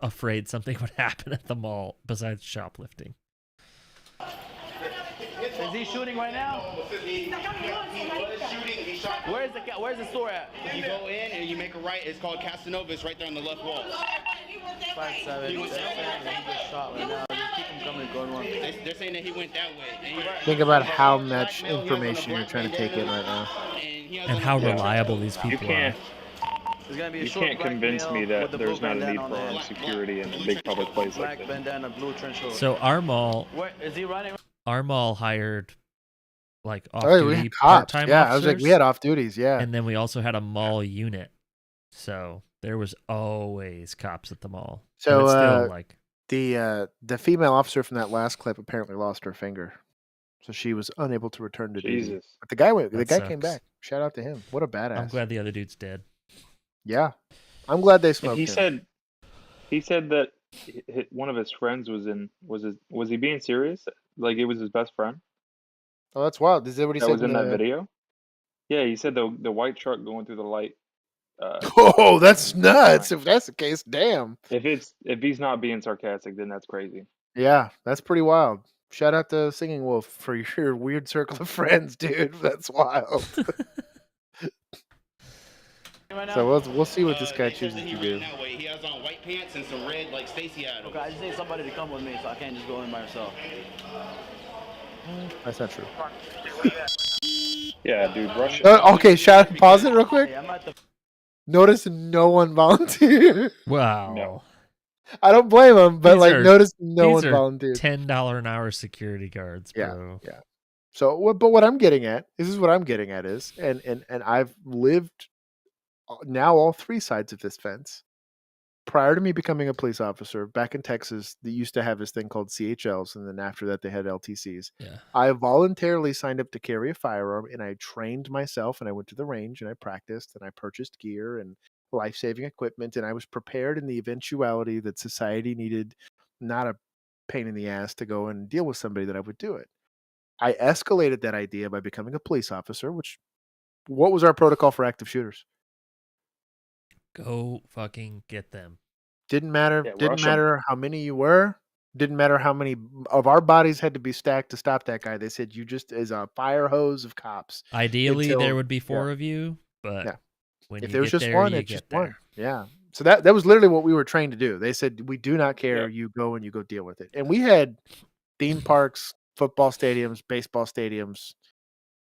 afraid something would happen at the mall besides shoplifting. Is he shooting right now? He was shooting. He shot. Where's the store at? You go in and you make a right. It's called Casanova. It's right there on the left wall. 5'7". He just shot right now. Just keep him coming, going on. They're saying that he went that way. Think about how much information you're trying to take in right now. And how reliable these people are. You can't convince me that there's not a need for armed security in a big public place like this. Bandana, blue trench coat. So our mall, Where is he running? our mall hired like we off-duty had cops. part-time Yeah, officers. I was like, we had off duties. Yeah, And then we also had a mall unit. So there was always cops at the mall. So, And it's still like the female officer from that last clip apparently lost her finger, so she was unable to return to duty. Jesus. But the guy went. The That guy came sucks. back. Shout out to him. What a badass. I'm glad the other dude's dead. Yeah, I'm glad they And smoked he him. said that one of his friends was he being serious? Like it was his best friend Oh, that's wild. Is that what he that said was in that the... video? Yeah, he said the white truck going through the light. Oh, that's nuts. If that's the case, damn. If he's not being sarcastic, then that's crazy. Yeah, that's pretty wild. Shout out to Singing Wolf for your weird circle of friends, dude. That's wild. So we'll see what this guy chooses to do. He has on white pants and some red like Stacy Adams. Okay, I just need somebody to come with me, so I can't just go in by myself. That's not true. Yeah, dude, rush it. Okay, pause it real quick. Hey, I'm at the. Notice no one volunteered. Wow. No. I don't blame him, but These are- notice no one these are volunteered. $10 an hour security guards, bro. Yeah. So, but what I'm getting at, is, and I've lived now all three sides of this fence. Prior to me becoming a police officer, back in Texas, they used to have this thing called CHLs, and then after that, they had LTCs. Yeah. I voluntarily signed up to carry a firearm, and I trained myself, and I went to the range, and I practiced, and I purchased gear and life-saving equipment, and I was prepared in the eventuality that society needed not a pain in the ass to go and deal with somebody, that I would do it. I escalated that idea by becoming a police officer, what was our protocol for active shooters? Go fucking get them. Didn't matter. Yeah, Didn't rush 'em. matter how many you were. Didn't matter how many of our bodies had to be stacked to stop that guy. They said you just as a fire hose of cops. Ideally, Until- there would be four yeah. of you, but Yeah. when If you there was get just there, one, you it's just get there. one. Yeah. So that was literally what we were trained to do. They said we do not care. You go and you go deal with it. And we had theme parks, football stadiums, baseball stadiums,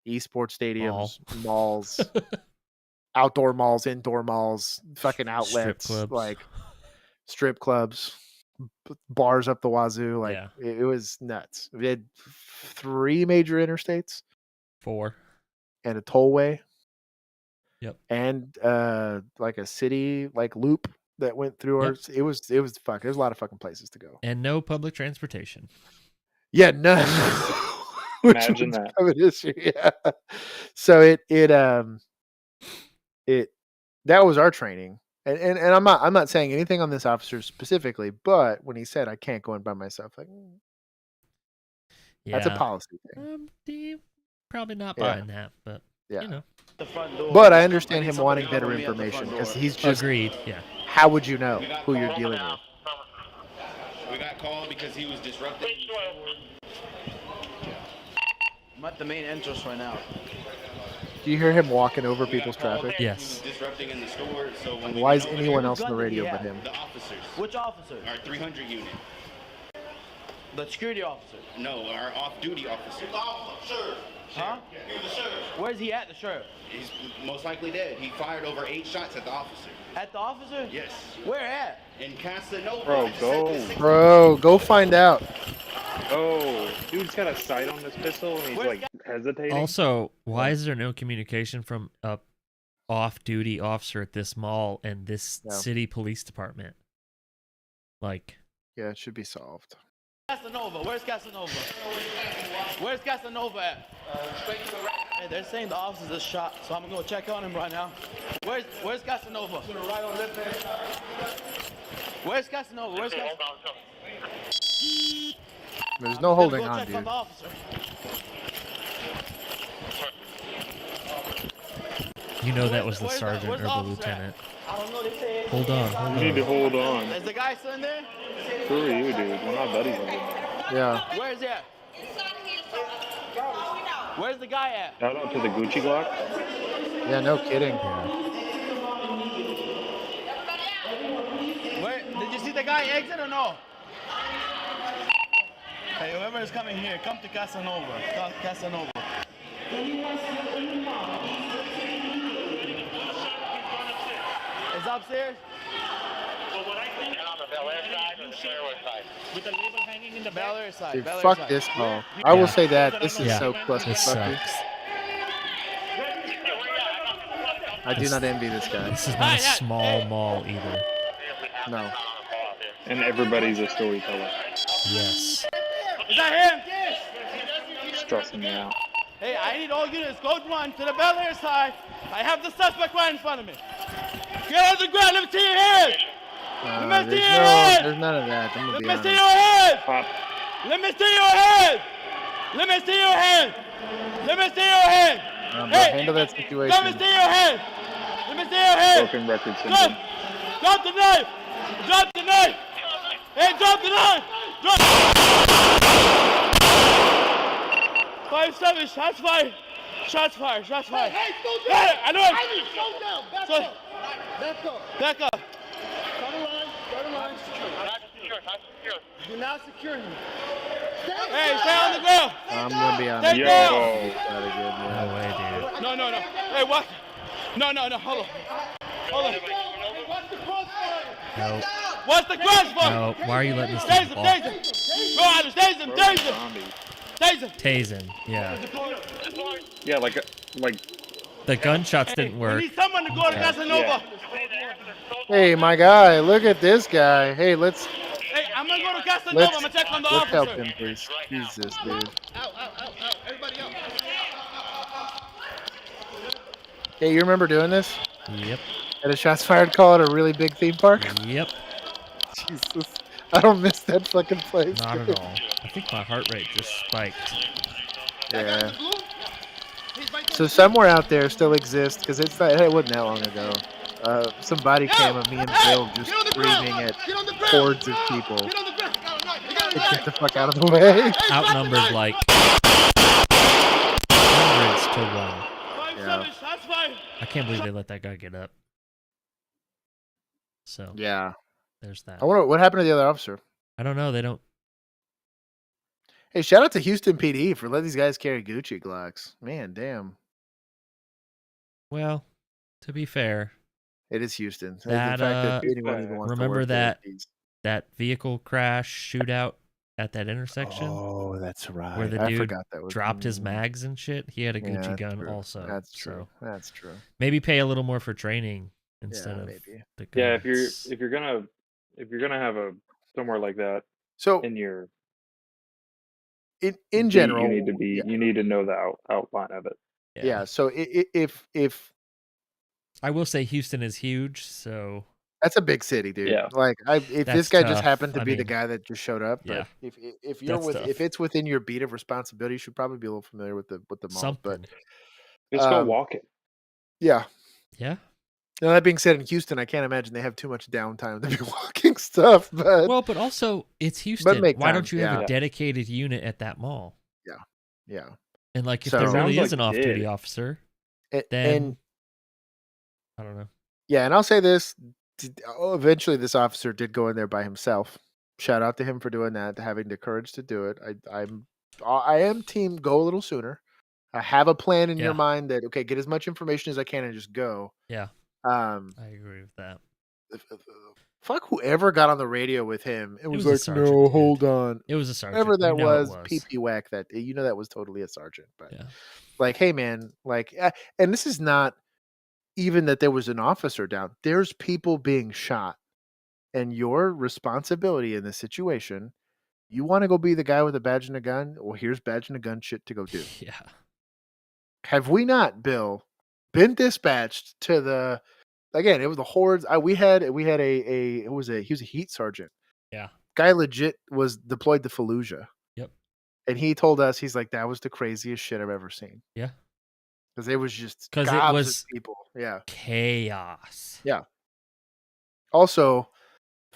esports stadiums, malls, outdoor malls, indoor malls, fucking outlets, clubs. like strip clubs, bars up the wazoo. Like Yeah. it was nuts. We had 3 major interstates, 4. and a tollway. Yep. And like a city like loop that went through Yep. ours. It was fuck. There's a lot of fucking places to go. And no public transportation. Yeah, no. Which Imagine was that. kind of an issue, yeah. So that was our training. And I'm not saying anything on this officer specifically, but when he said I can't go in by myself, like that's a Yeah. policy thing. Probably not Yeah. buying that, but Yeah. you know. The front door. But I understand him somebody wanting to better cover me at the information front because door. he's just Agreed. Yeah. how would you know who you're dealing with? We got called because he was disrupting. I'm at the main entrance right now. Do you hear him walking over people's traffic? Yes. Disrupting in the store. So when And we why went is over anyone there, else on the radio but him? The officers. Which officer? Our 300 unit. The security officer. No, our off-duty officer. Huh? Where's he at, the sheriff? He's most likely dead. He fired over 8 shots at the officer. At the officer? Yes. Where at? In Casanova. Bro, I just sent go. this 6 Bro, go find out. Oh, dude's got a sight on this pistol and he's like hesitating. Also, why is there no communication from a off-duty officer at this mall and this No. city police department? Like, Yeah, it should be solved. Casanova. Where's Casanova? Where's Casanova at? Straight to the right. Hey, they're saying the officer just shot, so I'm gonna go check on him right now. Where's Casanova? To the right on left hand side. Where's Casanova? Where's Casanova? There's no holding Go on, check on dude. the officer. you know that was the Where's sergeant where's or the officer lieutenant. at? I don't know. They say. Hold on, You need to hold on. Is the guy still in there? Who are you, dude? We're not buddies over there. Yeah. Where's he at? Where's the guy at? Shout out to the Gucci Glock. Yeah, no kidding. Where did you see the guy exit or no? Hey, whoever is coming here, come to Casanova. Casanova. It's upstairs? With the label hanging in the Bel Air side. Dude, Bel Air fuck side. this call. I will say that this is so This clusterfucky. sucks. I do not envy this guy. This is not a small mall either. No. And everybody's a storyteller. Yes. Is that him? Stressing me out. Hey, I need all units. Code 1 to the Bel Air side. I have the suspect right in front of me. Get on the ground. Let me see your head. Let me see your head. There's none of that. I'm gonna Let be me see honest. your head. Let me see your head. Let me see your head. Let me see your head. Bro, handle that situation. Let me see your head. Let me see your head. Broken record syndrome. Drop the knife. Drop the knife. Hey, drop the knife. Drop. 5-7. Shots fired. Shots fired. Shots fired. Hey, slow down. Hey, I know it. Slow down. Back So- up. Back up. Back up. Start a line. Start a line. Do not secure him. Hey, stay on the ground. I'm gonna be honest. Stay Yo. down. Gotta get No way, dude. No. Hey, what? No. Hold on. Hold on. What's the crossfire? No. What's the crossfire? No. Why are you letting this Tase thing him. fall? Tase him. Go out. Tase him. Tase him. Tase him. Tasing. Yeah. Yeah, like The gunshots Hey, didn't work. We need someone to go to Casanova. Hey, my guy, look at this guy. Hey, let's Hey, I'm gonna go to Casanova. I'm gonna check on the let's help officer. him, please. Jesus, dude. Everybody up. Hey, you remember doing this? Yep. At a shots fired call at a really big theme park? Yep. Jesus. I don't miss that fucking place. Not at all. I think my heart rate just spiked. Yeah. So somewhere out there still exists, because it wasn't that long ago. Some body cam of me and Bill just screaming at hordes of people. Get the fuck out of the way. Outnumbered like hundreds to 1. Yeah. Shots fired. I can't believe they let that guy get up. So Yeah. there's that. I wonder what happened to the other officer. I don't know. They don't. Hey, shout out to Houston PD for letting these guys carry Gucci Glocks. Man, damn. Well, to be fair, It is Houston. That, the fact that anyone even wants to remember work there that is- that vehicle crash shootout at that intersection? Oh, that's right. Where the I dude forgot that was dropped his mm. mags and shit. He had a Yeah, Gucci that's gun true. also. That's true. So That's true. maybe pay a little more for training instead of maybe. the yeah, guns. if you're gonna have a somewhere like that So in your in general, you need to be you need to know the outline of it. yeah. So if I will say Houston is huge, so that's a big city, dude. Yeah. Like if this That's guy just tough. happened to I be the mean, guy that just showed up, yeah. but if you're That's with tough. if it's within your beat of responsibility, you should probably be a little familiar with the mall. Something. But Just go walk it. yeah. Yeah. Now, that being said, in Houston, I can't imagine they have too much downtime to be walking stuff. But Well, but also it's Houston. make Why time, don't you have yeah. a dedicated unit at that mall? yeah, And like if So- there really Sounds is an like they off-duty did. officer, and then I don't know. yeah, and I'll say this: eventually, this officer did go in there by himself. Shout out to him for doing that, having the courage to do it. I am team go a little sooner. I have a plan in Yeah. your mind that okay, get as much information as I can and just go. Yeah, Um, I agree with that. fuck whoever got on the radio with him. It was, was a like, sergeant, no, dude. hold on. It was a sergeant. Whoever that We know it was, PP whack. That that was totally a sergeant. But Yeah. like, hey man, like, and this is not even that there was an officer down. There's people being shot, and your responsibility in this situation. You want to go be the guy with a badge and a gun? Well, here's badge and a gun shit to go do. Yeah. Have we not, Bill, been dispatched to the? Again, it was the hordes. We had he was a heat sergeant. Yeah. Guy legit was deployed to Fallujah. Yep. And he told us, he's like, that was the craziest shit I've ever seen. Yeah. Because it was just 'Cause it gobs was of people. Yeah. Chaos. Yeah. Also,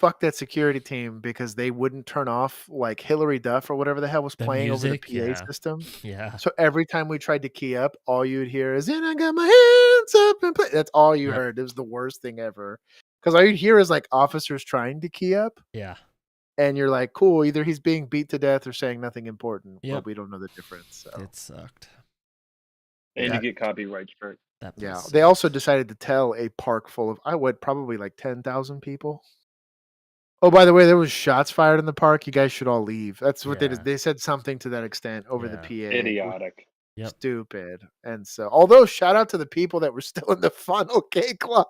fuck that security team because they wouldn't turn off like Hillary Duff or whatever the hell was The playing over the music, PA yeah. system. Yeah. So every time we tried to key up, all you'd hear is "And I got my hands up and play." That's all you heard. It was the worst thing ever. Because all you'd hear is like officers trying to key up. Yeah. And you're like, cool, either he's being beat to death or saying nothing important. Yep. But we don't know the difference. So. It sucked. And you get copyright strike. Yeah. They also decided to tell a park full of, probably like 10,000 people. Oh, by the way, there was shots fired in the park. You guys should all leave. That's what they did. They said something to that extent over the PA. Idiotic. Yep. Stupid. And so, although shout out to the people that were still in the funnel cake line.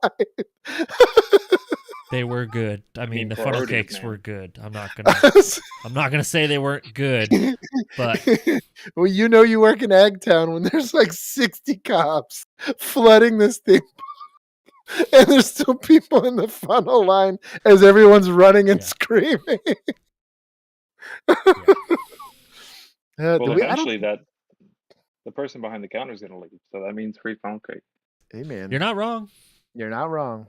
They were good. I mean, the funnel priorities, cakes man. were good. I'm not gonna say they weren't good, but well, you know, you work in Ag Town when there's like 60 cops flooding this thing, and there's still people in the funnel line as everyone's running and screaming. Well, eventually the person behind the counter is going to leave, so that means free funnel cake. Hey, man. You're not wrong. You're not wrong.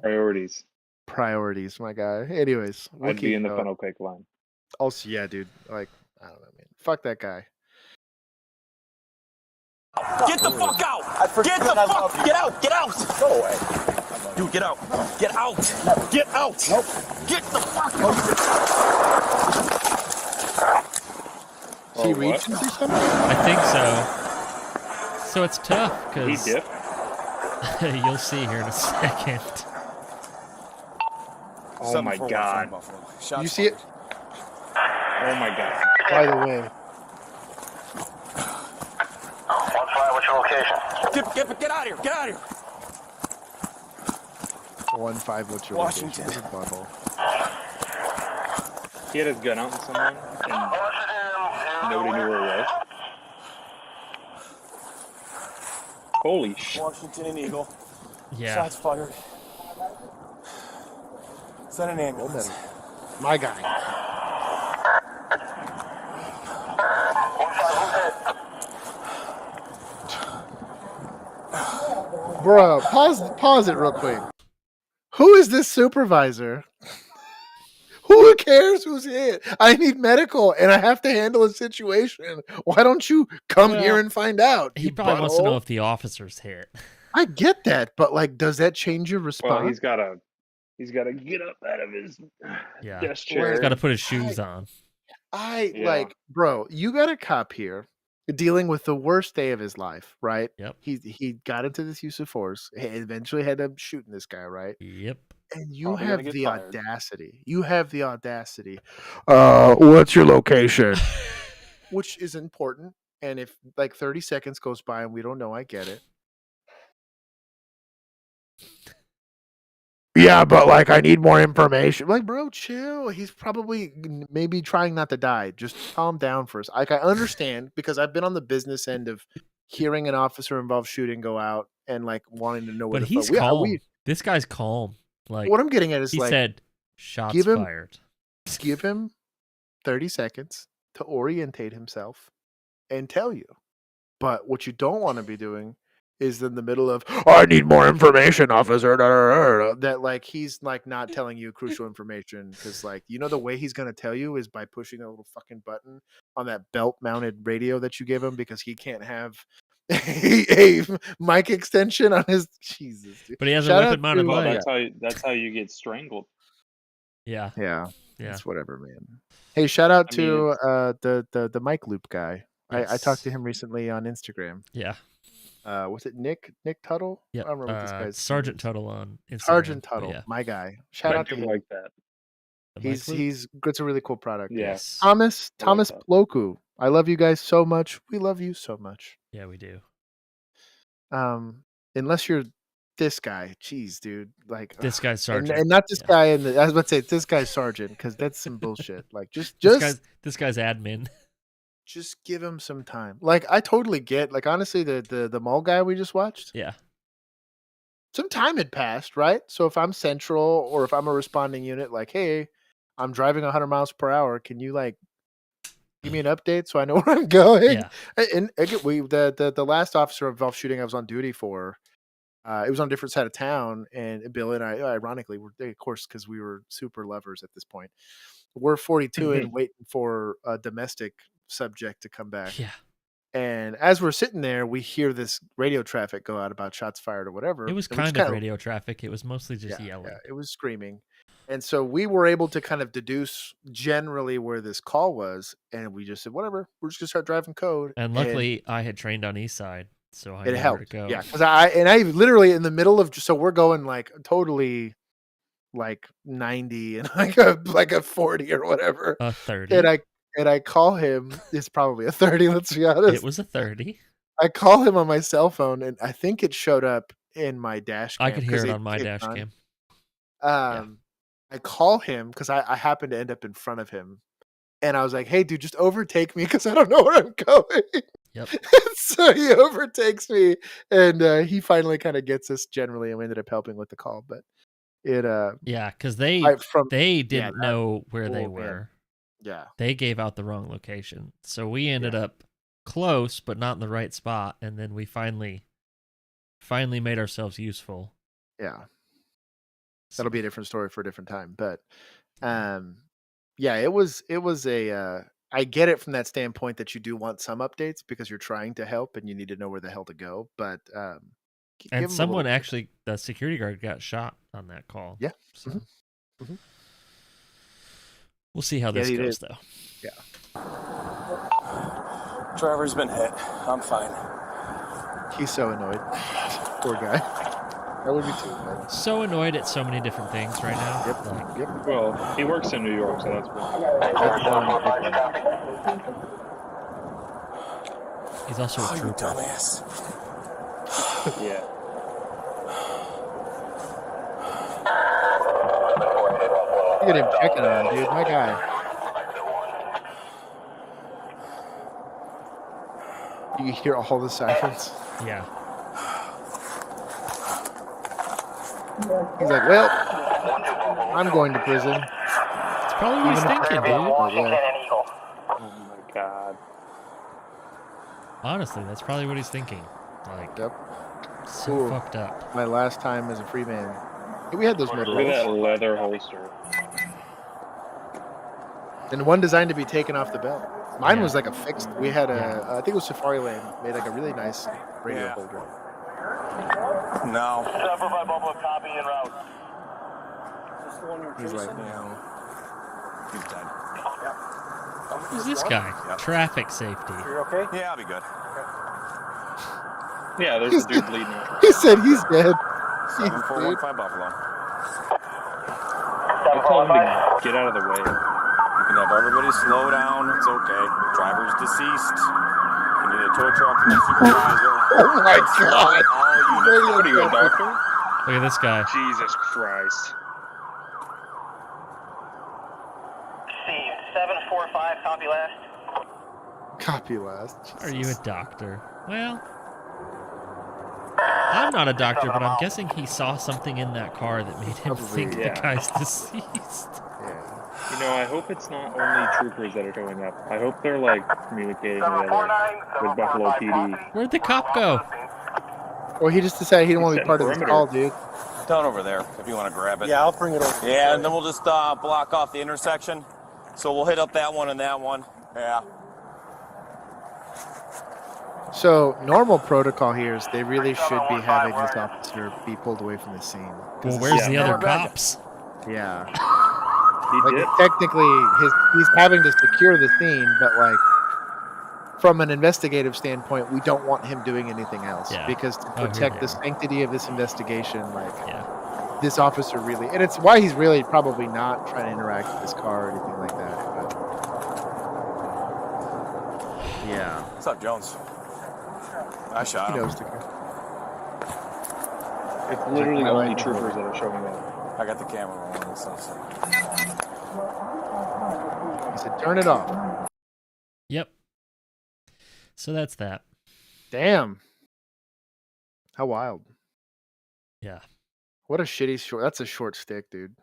Priorities, my guy. Anyways, I'd be in the funnel cake line. Also, yeah, dude. Like, I don't know, man. Fuck that guy. Get the fuck out! Get the fuck! Get out! Get out! Go away. Dude, get out! Get out! Get out! Nope. Get the fuck out! He reached or something? I think so. So it's tough because he dipped. You'll see here in a second. Oh my god! You see it? Oh my god! By the way. What's your location? Get out of here! Get out of here! 1-5, what's your Washington. location? Butthole. He had his gun out on someone, and nobody knew where he was. Holy shit! Washington and Eagle. Yeah. Shots fired. Is that an ambulance? My guy. Bro, pause it real quick. Who is this supervisor? Who cares who's hit? I need medical and I have to handle a situation. Why don't you come here and find out? He probably wants to know if the officer's hit. I get that, but like, does that change your response? Well, he's got to get up out of his desk chair. He's got to put his shoes on. Like, bro, you got a cop here dealing with the worst day of his life, right? Yep. He got into this use of force. He eventually had to shooting this guy, right? Yep. And you have the audacity. You have the audacity. What's your location? Which is important. And if like 30 seconds goes by and we don't know, I get it. Yeah, but like I need more information. Like, bro, chill. He's probably maybe trying not to die. Just calm down first. Like, I understand because I've been on the business end of hearing an officer involved shooting go out and like wanting to know where But the he's fuck. calm. This guy's calm. Like what I'm getting at is he like said, shots fired. Give him 30 seconds to orientate himself and tell you. But what you don't want to be doing is in the middle of, I need more information, officer. That like he's like not telling you crucial information because like you know the way he's gonna tell you is by pushing a little fucking button on that belt mounted radio that you gave him because he can't have a mic extension on his Jesus. Dude. But he has a weapon mounted mic. That's how you get strangled. Yeah. It's whatever, man. Hey, shout out to the mic loop guy. Yes. I talked to him recently on Instagram. Yeah. Was it Nick Tuttle? Yeah. I don't remember what this guy's Sergeant Tuttle on Instagram. Sergeant Tuttle, Yeah. my guy. Shout out to him. Like that. He's it's a really cool product. Yes. Thomas Ploku. I love you guys so much. We love you so much. Yeah, we do. Unless you're this guy, jeez, dude. Like this guy's sergeant, and not this guy. I was about to say this guy's sergeant because that's some bullshit. Like just this guy's admin. Just give him some time. Like I totally get. Like honestly, the mall guy we just watched. Yeah. Some time had passed, right? So if I'm central or if I'm a responding unit, like, hey, I'm driving 100 miles per hour. Can you like give me an update so I know where I'm going? Yeah. And again, the last officer involved shooting I was on duty for, It was on a different side of town, and Bill and I, ironically, were of course because we were super lovers at this point. We're 42 and waiting for a domestic subject to come back. Yeah. And as we're sitting there, we hear this radio traffic go out about shots fired or whatever. It was and we just kind of radio traffic. It was mostly just yelling. Yeah, it was screaming. And so we were able to kind of deduce generally where this call was, and we just said, whatever, we're just gonna start driving code. And luckily, I had trained on East Side, so I it knew helped. where to go. Yeah, because I literally in the middle of, so we're going like totally like 90 and like a 40 or whatever. A 30. And I call him. It's probably a 30. Let's be honest. It was a 30. I call him on my cell phone, and I think it showed up in my dash cam. I could hear it on my dash cam. I call him because I happened to end up in front of him, and I was like, "Hey, dude, just overtake me because I don't know where I'm going." Yep. So he overtakes me, and he finally kind of gets us generally, and we ended up helping with the call. But it because they didn't know where they were. Man. Yeah, they gave out the wrong location, so we ended up close but not in the right spot, and then we finally made ourselves useful. Yeah, that'll be a different story for a different time. But yeah, it was a I get it from that standpoint that you do want some updates because you're trying to help and you need to know where the hell to go. But and someone actually, the security guard got shot on that call. Yeah. So. We'll see how this goes, though. Yeah. Driver's been hit. I'm fine. He's so annoyed. Poor guy. I would be too. Man. So annoyed at so many different things right now. Yep. Well, he works in New York, so that's He's also a trooper. Dumbass. Yeah. Look at him checking on him, dude. My guy. You hear all the sirens. Yeah. He's like, well, I'm going to prison. It's probably what he's thinking, dude. Oh my god. Honestly, that's probably what he's thinking. Like, so fucked up. My last time as a free man. We had those Look at Motorola's. that leather holster. And one designed to be taken off the belt. Mine was like a fixed. We had I think it was Safari Lane, made like a really nice radio holder. No. Copy en route. He's like, no. He's dead. Who's this guy? Traffic safety. You're okay? Yeah, I'll be good. Yeah, there's a dude bleeding. He said he's dead. 7415 Buffalo. I told him to get out of the way. You can have everybody slow down. It's okay. Driver's deceased. You need a tow truck and a supervisor. Oh my god. What are you, a doctor? Look at this guy. Jesus Christ. C745, copy last. Copy last. Are you a doctor? Well, I'm not a doctor, but I'm guessing he saw something in that car that made him think the guy's deceased. You know, I hope it's not only troopers that are showing up. I hope they're like communicating with Buffalo PD. Where'd the cop go? Well, he just decided he didn't want to be part of this call, dude. Down over there, if you want to grab it. Yeah, I'll bring it over. Yeah, and then we'll just block off the intersection. So we'll hit up that one and that one. Yeah. So normal protocol here is they really should be having this officer be pulled away from the scene. Well, where's the other cops? Yeah. Like technically, he's having to secure the scene, but like from an investigative standpoint, we don't want him doing anything else because to protect the sanctity of this investigation, like this officer really, and it's why he's really probably not trying to interact with this car or anything like that. But yeah. What's up, Jones? I shot him. He knows the guy. It's literally only troopers that are showing up. I got the camera rolling. So. He said, "Turn it off." Yep. So that's that. Damn. How wild. Yeah. What a shitty short. That's a short stick, dude.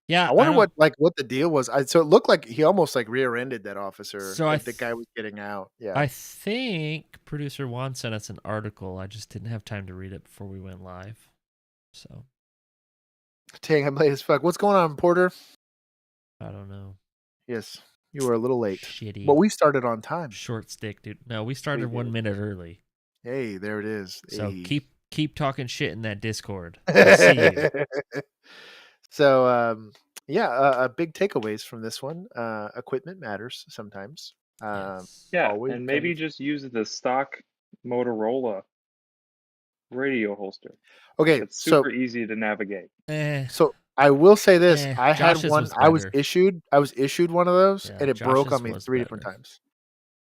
Yeah, I wonder what the deal was. So it looked like he almost like rear-ended that officer. So Like the guy was getting out. Yeah. I think producer Juan sent us an article. I just didn't have time to read it before we went live. So. Dang, I'm late as fuck. What's going on, Porter? I don't know. Yes, you were a little late. Shitty. But we started on time. Short stick, dude. No, we started 1 minute early. Hey, there it is. So hey. keep talking shit in that Discord. I see you. So big takeaways from this one. Equipment matters sometimes. Always and maybe just use the stock Motorola radio holster. Okay, it's super easy to navigate. So I will say this: I had Josh's one. was I was better. issued one of those, Yeah, and it broke on Josh's me was 3 different better. times.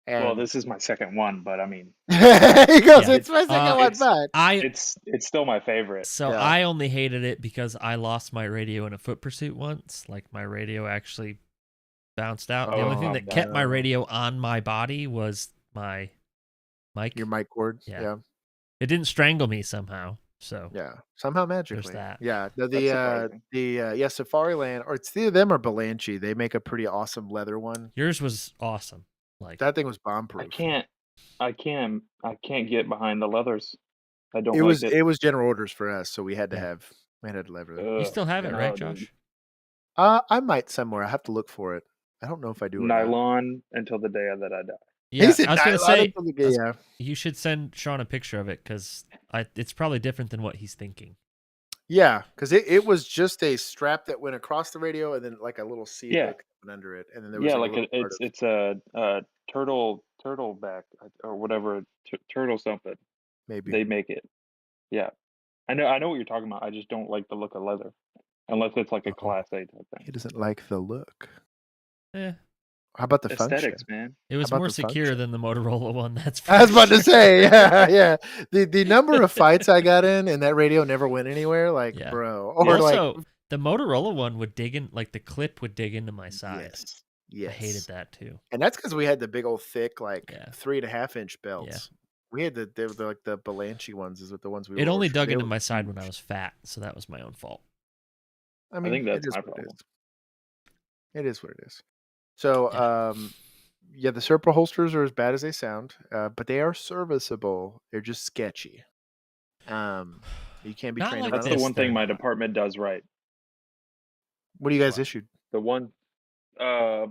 Well, And this is my second one, but I mean, he goes, "It's my second one, but it's still my favorite." So Yeah. I only hated it because I lost my radio in a foot pursuit once. Like my radio actually bounced out. The only thing that kept my radio on my body was my mic. Your mic cord. Yeah. It didn't strangle me somehow. So Yeah, somehow magically. there's that. Yeah, no, That's surprising. Safariland, or it's either them or Balanchi. They make a pretty awesome leather one. Yours was awesome. Like that thing was bomb-proof. I can't get behind the leathers. I don't. It was like it. it was general orders for us, so we had to have leather. You still have it, right, Josh? I might somewhere. I have to look for it. I don't know if I do. Nylon until the day that I die. Yeah, I was gonna say yeah. You should send Sean a picture of it because it's probably different than what he's thinking. Yeah, because it was just a strap that went across the radio and then like a little C Yeah. hook went under it, and then there was it's a turtle back or whatever turtle something. Maybe they make it. Yeah, I know what you're talking about. I just don't like the look of leather, unless it's like a Class A type thing. He doesn't like the look. Yeah. How about the aesthetics, function? man? It was more secure than the Motorola one. That's for I was about to sure. say, yeah. The number of fights I got in and that radio never went anywhere, like, bro. Or also, the Motorola one would dig in, like the clip would dig into my side. Yes. I hated that too. And that's because we had the big old thick, like 3.5-inch belts. Yeah. We had the like the Balanchi ones, is what the ones we. It only wore. dug They into were my side huge. when I was fat, so that was my own fault. I mean, think that's it is my what problem. It is what it is. So, the Serpa holsters are as bad as they sound, but they are serviceable. They're just sketchy. You can't be Not trained like around That's the them. one thing my department does right. What do you guys issued? The one, we've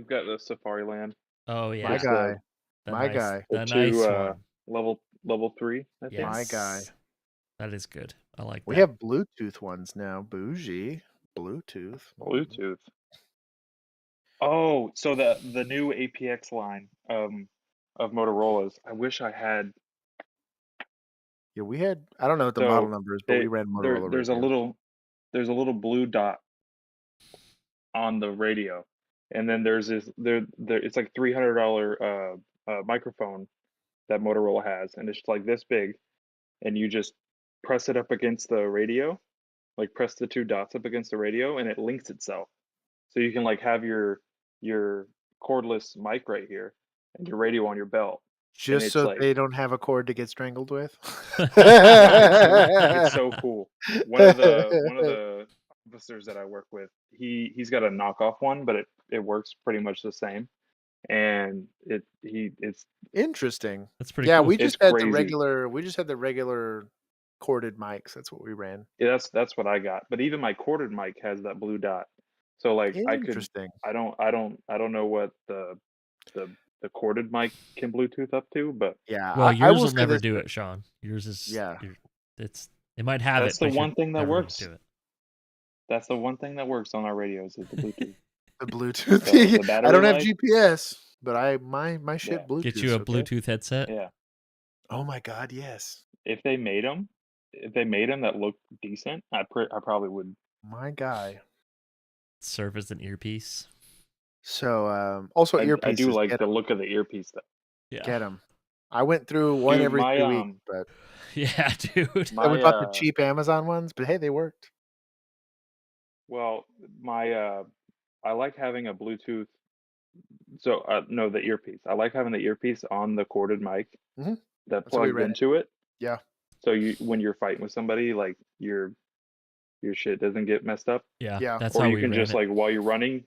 got the Safariland. Oh yeah, My guy. The The nice two, one. level 3. I think. My guy. That is good. I like We that. have Bluetooth ones now. Bougie. Bluetooth. Bluetooth. Oh, so the new APX line of Motorola's. I wish I had. Yeah, we had. I don't know what the model number is, but we ran Motorola. There's a little blue dot on the radio, and then there's this it's like $300 microphone that Motorola has, and it's like this big, and you just press it up against the radio, like press the two dots up against the radio, and it links itself, so you can like have your cordless mic right here and your radio on your belt. Just so they don't have a cord to get strangled with. It's so cool. One of the officers that I work with, he's got a knockoff one, but it works pretty much the same. And it's interesting. That's pretty. Yeah, cool. we just It's had crazy. the regular corded mics. That's what we ran. Yeah, that's what I got. But even my corded mic has that blue dot. So like Interesting. I don't know what the corded mic can Bluetooth up to, but yeah. Well, I yours will will say never this- do it, Sean. Yours is Yeah. It might have that's it. the but one you're thing that never gonna works. Do it. That's the one thing that works on our radios is the Bluetooth. The Bluetooth. The I battery don't have life. GPS, but my shit Yeah. Bluetooth. Get you a okay? Bluetooth headset. Yeah. Oh my god, yes. If they made them that looked decent, I probably would. My guy. Serve as an earpiece. So also I earpieces. do like get the look of the earpiece though. Yeah. Get them. I went through one Dude, every my, 2 weeks, but Yeah, dude. then we bought the cheap Amazon ones. But hey, they worked. Well, I like having a Bluetooth. So no, the earpiece. I like having the earpiece on the corded mic Mhm. that That's how we plugs ran it. into it. Yeah. So when you're fighting with somebody, like your shit doesn't get messed up. Yeah, Yeah. that's Or how you we can ran just it. like while you're running,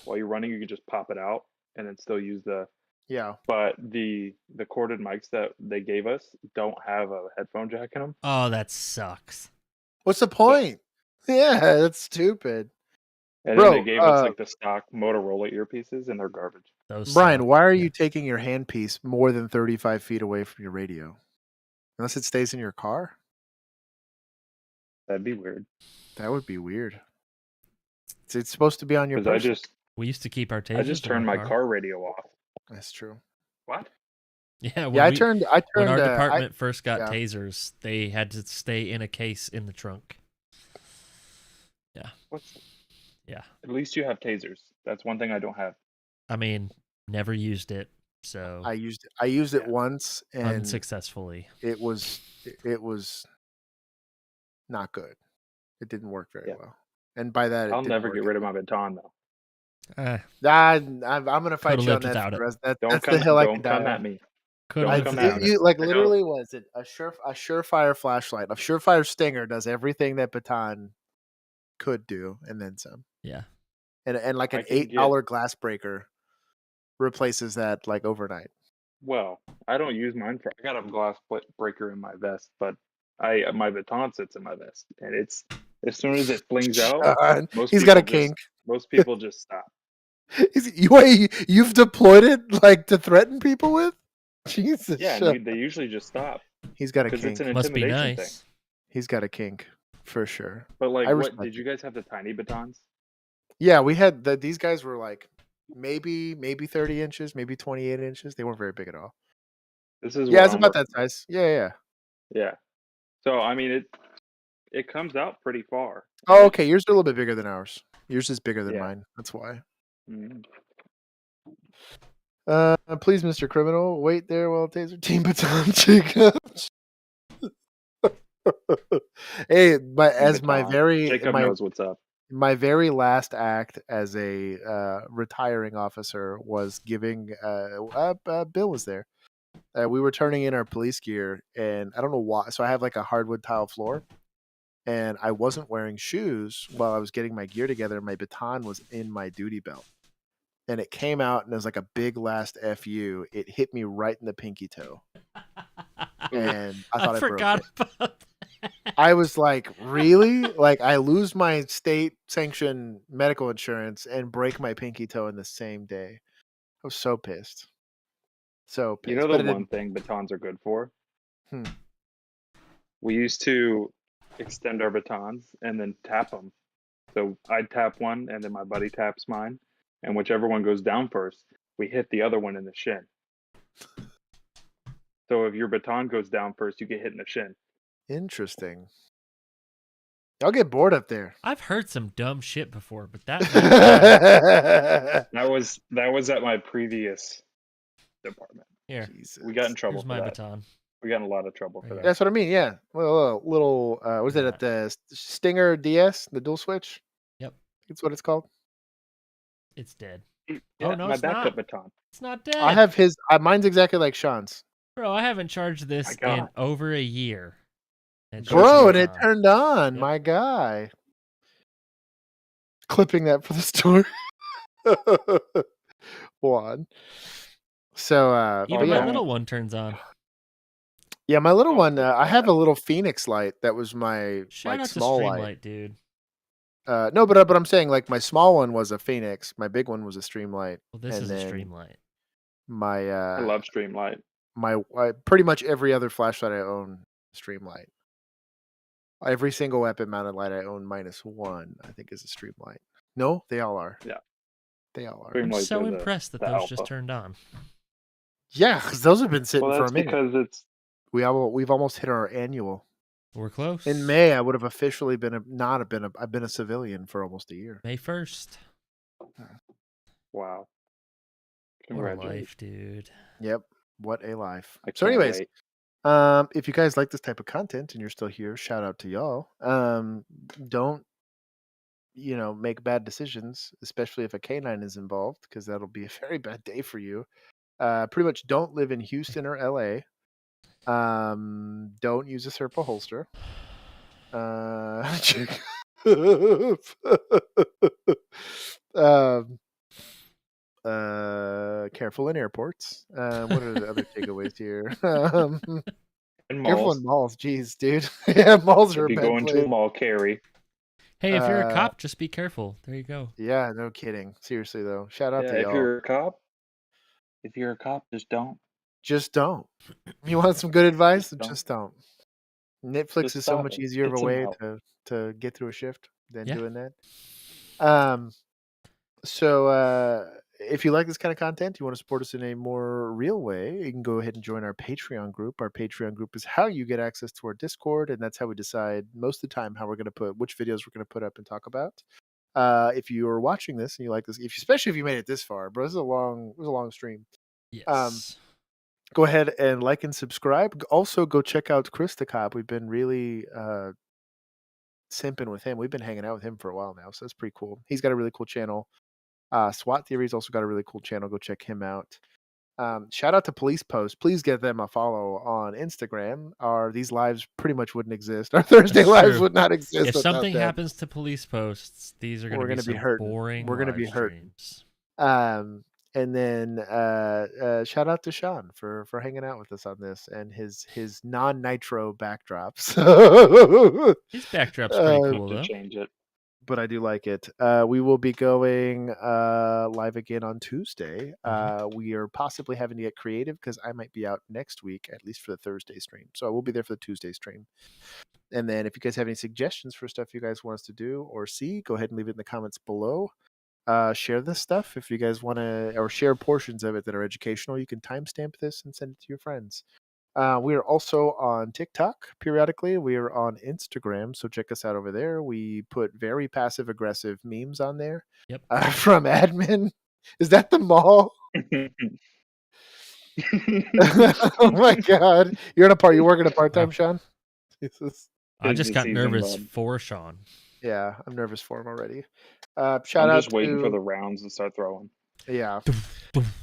you can just pop it out and then still use the. Yeah. But the corded mics that they gave us don't have a headphone jack in them. Oh, that sucks. What's the point? Yeah, that's stupid. And Bro, then they gave us like the stock Motorola earpieces, and they're garbage. Those Brian, suck. why are you taking your handpiece more than 35 feet away from your radio? Unless it stays in your car? That'd be weird. That would be weird. It's supposed to be on your Because person. We used to keep our tasers. I just turned my car radio off. That's true. What? Yeah, I turned. When our department first got yeah. tasers, they had to stay in a case in the trunk. Yeah. Yeah. At least you have tasers. That's one thing I don't have. I mean, never used it, so I used it once and unsuccessfully. It was not good. It didn't work very well. And by that, I'll never get rid of my baton though. I'm gonna fight you on that. For the rest. That's the hill I can die Don't come on. at me. Don't come at me. You like literally was it a surefire flashlight? A surefire stinger does everything that baton could do, and then some. Yeah. And like an $8 glass breaker replaces that like overnight. Well, I don't use mine for. I got a glass breaker in my vest, but my baton sits in my vest, and it's as soon as it flings out, he's got a kink. Most people just stop. You've deployed it like to threaten people with? Jesus. Yeah, they usually just stop. He's got a because kink. it's an Must be intimidation nice. thing. He's got a kink for sure. But like, I what respect did you guys have the tiny batons? Yeah, we had these guys were like maybe 30 inches, maybe 28 inches. They weren't very big at all. This is it's about that size. Yeah. So I mean, it comes out pretty far. Oh, okay. Yours are a little bit bigger than ours. Yours is bigger than mine. That's why. Mm-hmm. Please, Mr. Criminal, wait there while taser team baton Jacob. Hey, but as Jacob knows what's up. My very last act as a retiring officer was giving. Bill was there. We were turning in our police gear, and I don't know why. So I have like a hardwood tile floor, and I wasn't wearing shoes while I was getting my gear together. My baton was in my duty belt, and it came out, and it was like a big last FU. It hit me right in the pinky toe, and I thought I forgot broke it. about that. I was like, really? Like, I lose my state-sanctioned medical insurance and break my pinky toe in the same day. I was so pissed. So pissed. You know the one thing batons are good for? We used to extend our batons and then tap them. So I'd tap one, and then my buddy taps mine, and whichever one goes down first, we hit the other one in the shin. So if your baton goes down first, you get hit in the shin. Interesting. I'll get bored up there. I've heard some dumb shit before, but that that was at my previous department. Here, we got in trouble. here's my for that. baton. We got in a lot of trouble for that. That's what I mean. Yeah, little. Was it at the Stinger DS, the dual switch? Yep, that's what it's called. It's dead. Yeah, oh no, my it's backup not. baton. It's not dead. I have his. Mine's exactly like Sean's. Bro, I haven't charged this in over a year. Bro, and it turned on. Yep. My guy. Clipping that for the story. One. So, even my little one turns on. Yeah, my little one. I have a little Phoenix light that was my Shout out small to light. Streamlight, dude. No, but I'm saying like my small one was a Phoenix. My big one was a Streamlight. Well, this is a Streamlight. My I love Streamlight. My pretty much every other flashlight I own, Streamlight. Every single weapon mounted light I own -1, I think, is a Streamlight. No, they all are. Yeah, they all are. I'm so impressed that those just turned on. Yeah, because those have been sitting for a minute. Because it's we've almost hit our annual. We're close. In May, I would have officially I've been a civilian for almost a year. May 1st. Wow. What a life, dude. Yep. What a life. So anyways, if you guys like this type of content and you're still here, shout out to y'all. Don't make bad decisions, especially if a canine is involved, because that'll be a very bad day for you. Pretty much don't live in Houston or LA. Don't use a Serpa holster. um, careful in airports. What are the other takeaways here? And Careful malls. in malls. Jeez, dude. Yeah, malls are If a you go bad into a place. mall, carry. Hey, if you're a cop, just be careful. There you go. Yeah, no kidding. Seriously though, shout out Yeah, to if y'all. you're a cop, just don't. Just don't. You want some good advice? Just don't. Just don't. Netflix Just is so stop much it. easier of a Get some way help. to get through a shift than Yeah. doing that. So if you like this kind of content, you want to support us in a more real way, you can go ahead and join our Patreon group. Our Patreon group is how you get access to our Discord, and that's how we decide most of the time how we're going to put which videos we're going to put up and talk about. If you are watching this and you like this, especially if you made it this far, bro, this is a long stream. Yes. Go ahead and like and subscribe. Also, go check out Chris the Cop. We've been really simping with him. We've been hanging out with him for a while now, so that's pretty cool. He's got a really cool channel. SWAT Theory's also got a really cool channel. Go check him out. Shout out to Police Post. Please give them a follow on Instagram. These lives pretty much wouldn't exist. Our Thursday That's lives true. would not exist If without something them. happens to Police Posts, these are going We're to be gonna be some hurting. boring We're gonna live be hurting. streams. And then shout out to Sean for hanging out with us on this and his non-nitro backdrops. His backdrop's pretty cool To though. change it. But I do like it. We will be going live again on Tuesday. We are possibly having to get creative because I might be out next week, at least for the Thursday stream. So I will be there for the Tuesday stream. And then if you guys have any suggestions for stuff you guys want us to do or see, go ahead and leave it in the comments below. Share this stuff if you guys want to, or share portions of it that are educational. You can timestamp this and send it to your friends. We are also on TikTok periodically. We are on Instagram, so check us out over there. We put very passive aggressive memes on there. Yep. From admin. Is that the mall? Oh my god! You're working a part time, Sean? Jesus. I Tis just the got season, nervous bud. for Sean. Yeah, I'm nervous for him already. I'm just waiting for the rounds to start throwing. Yeah.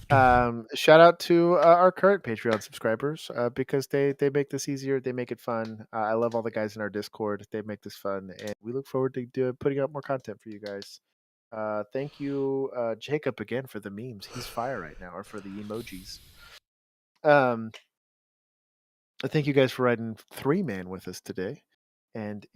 Shout out to our current Patreon subscribers because they make this easier. They make it fun. I love all the guys in our Discord. They make this fun, and we look forward to putting out more content for you guys. Thank you, Jacob, again for the memes. He's fire right now, or for the emojis. Thank you guys for riding 3-man with us today, and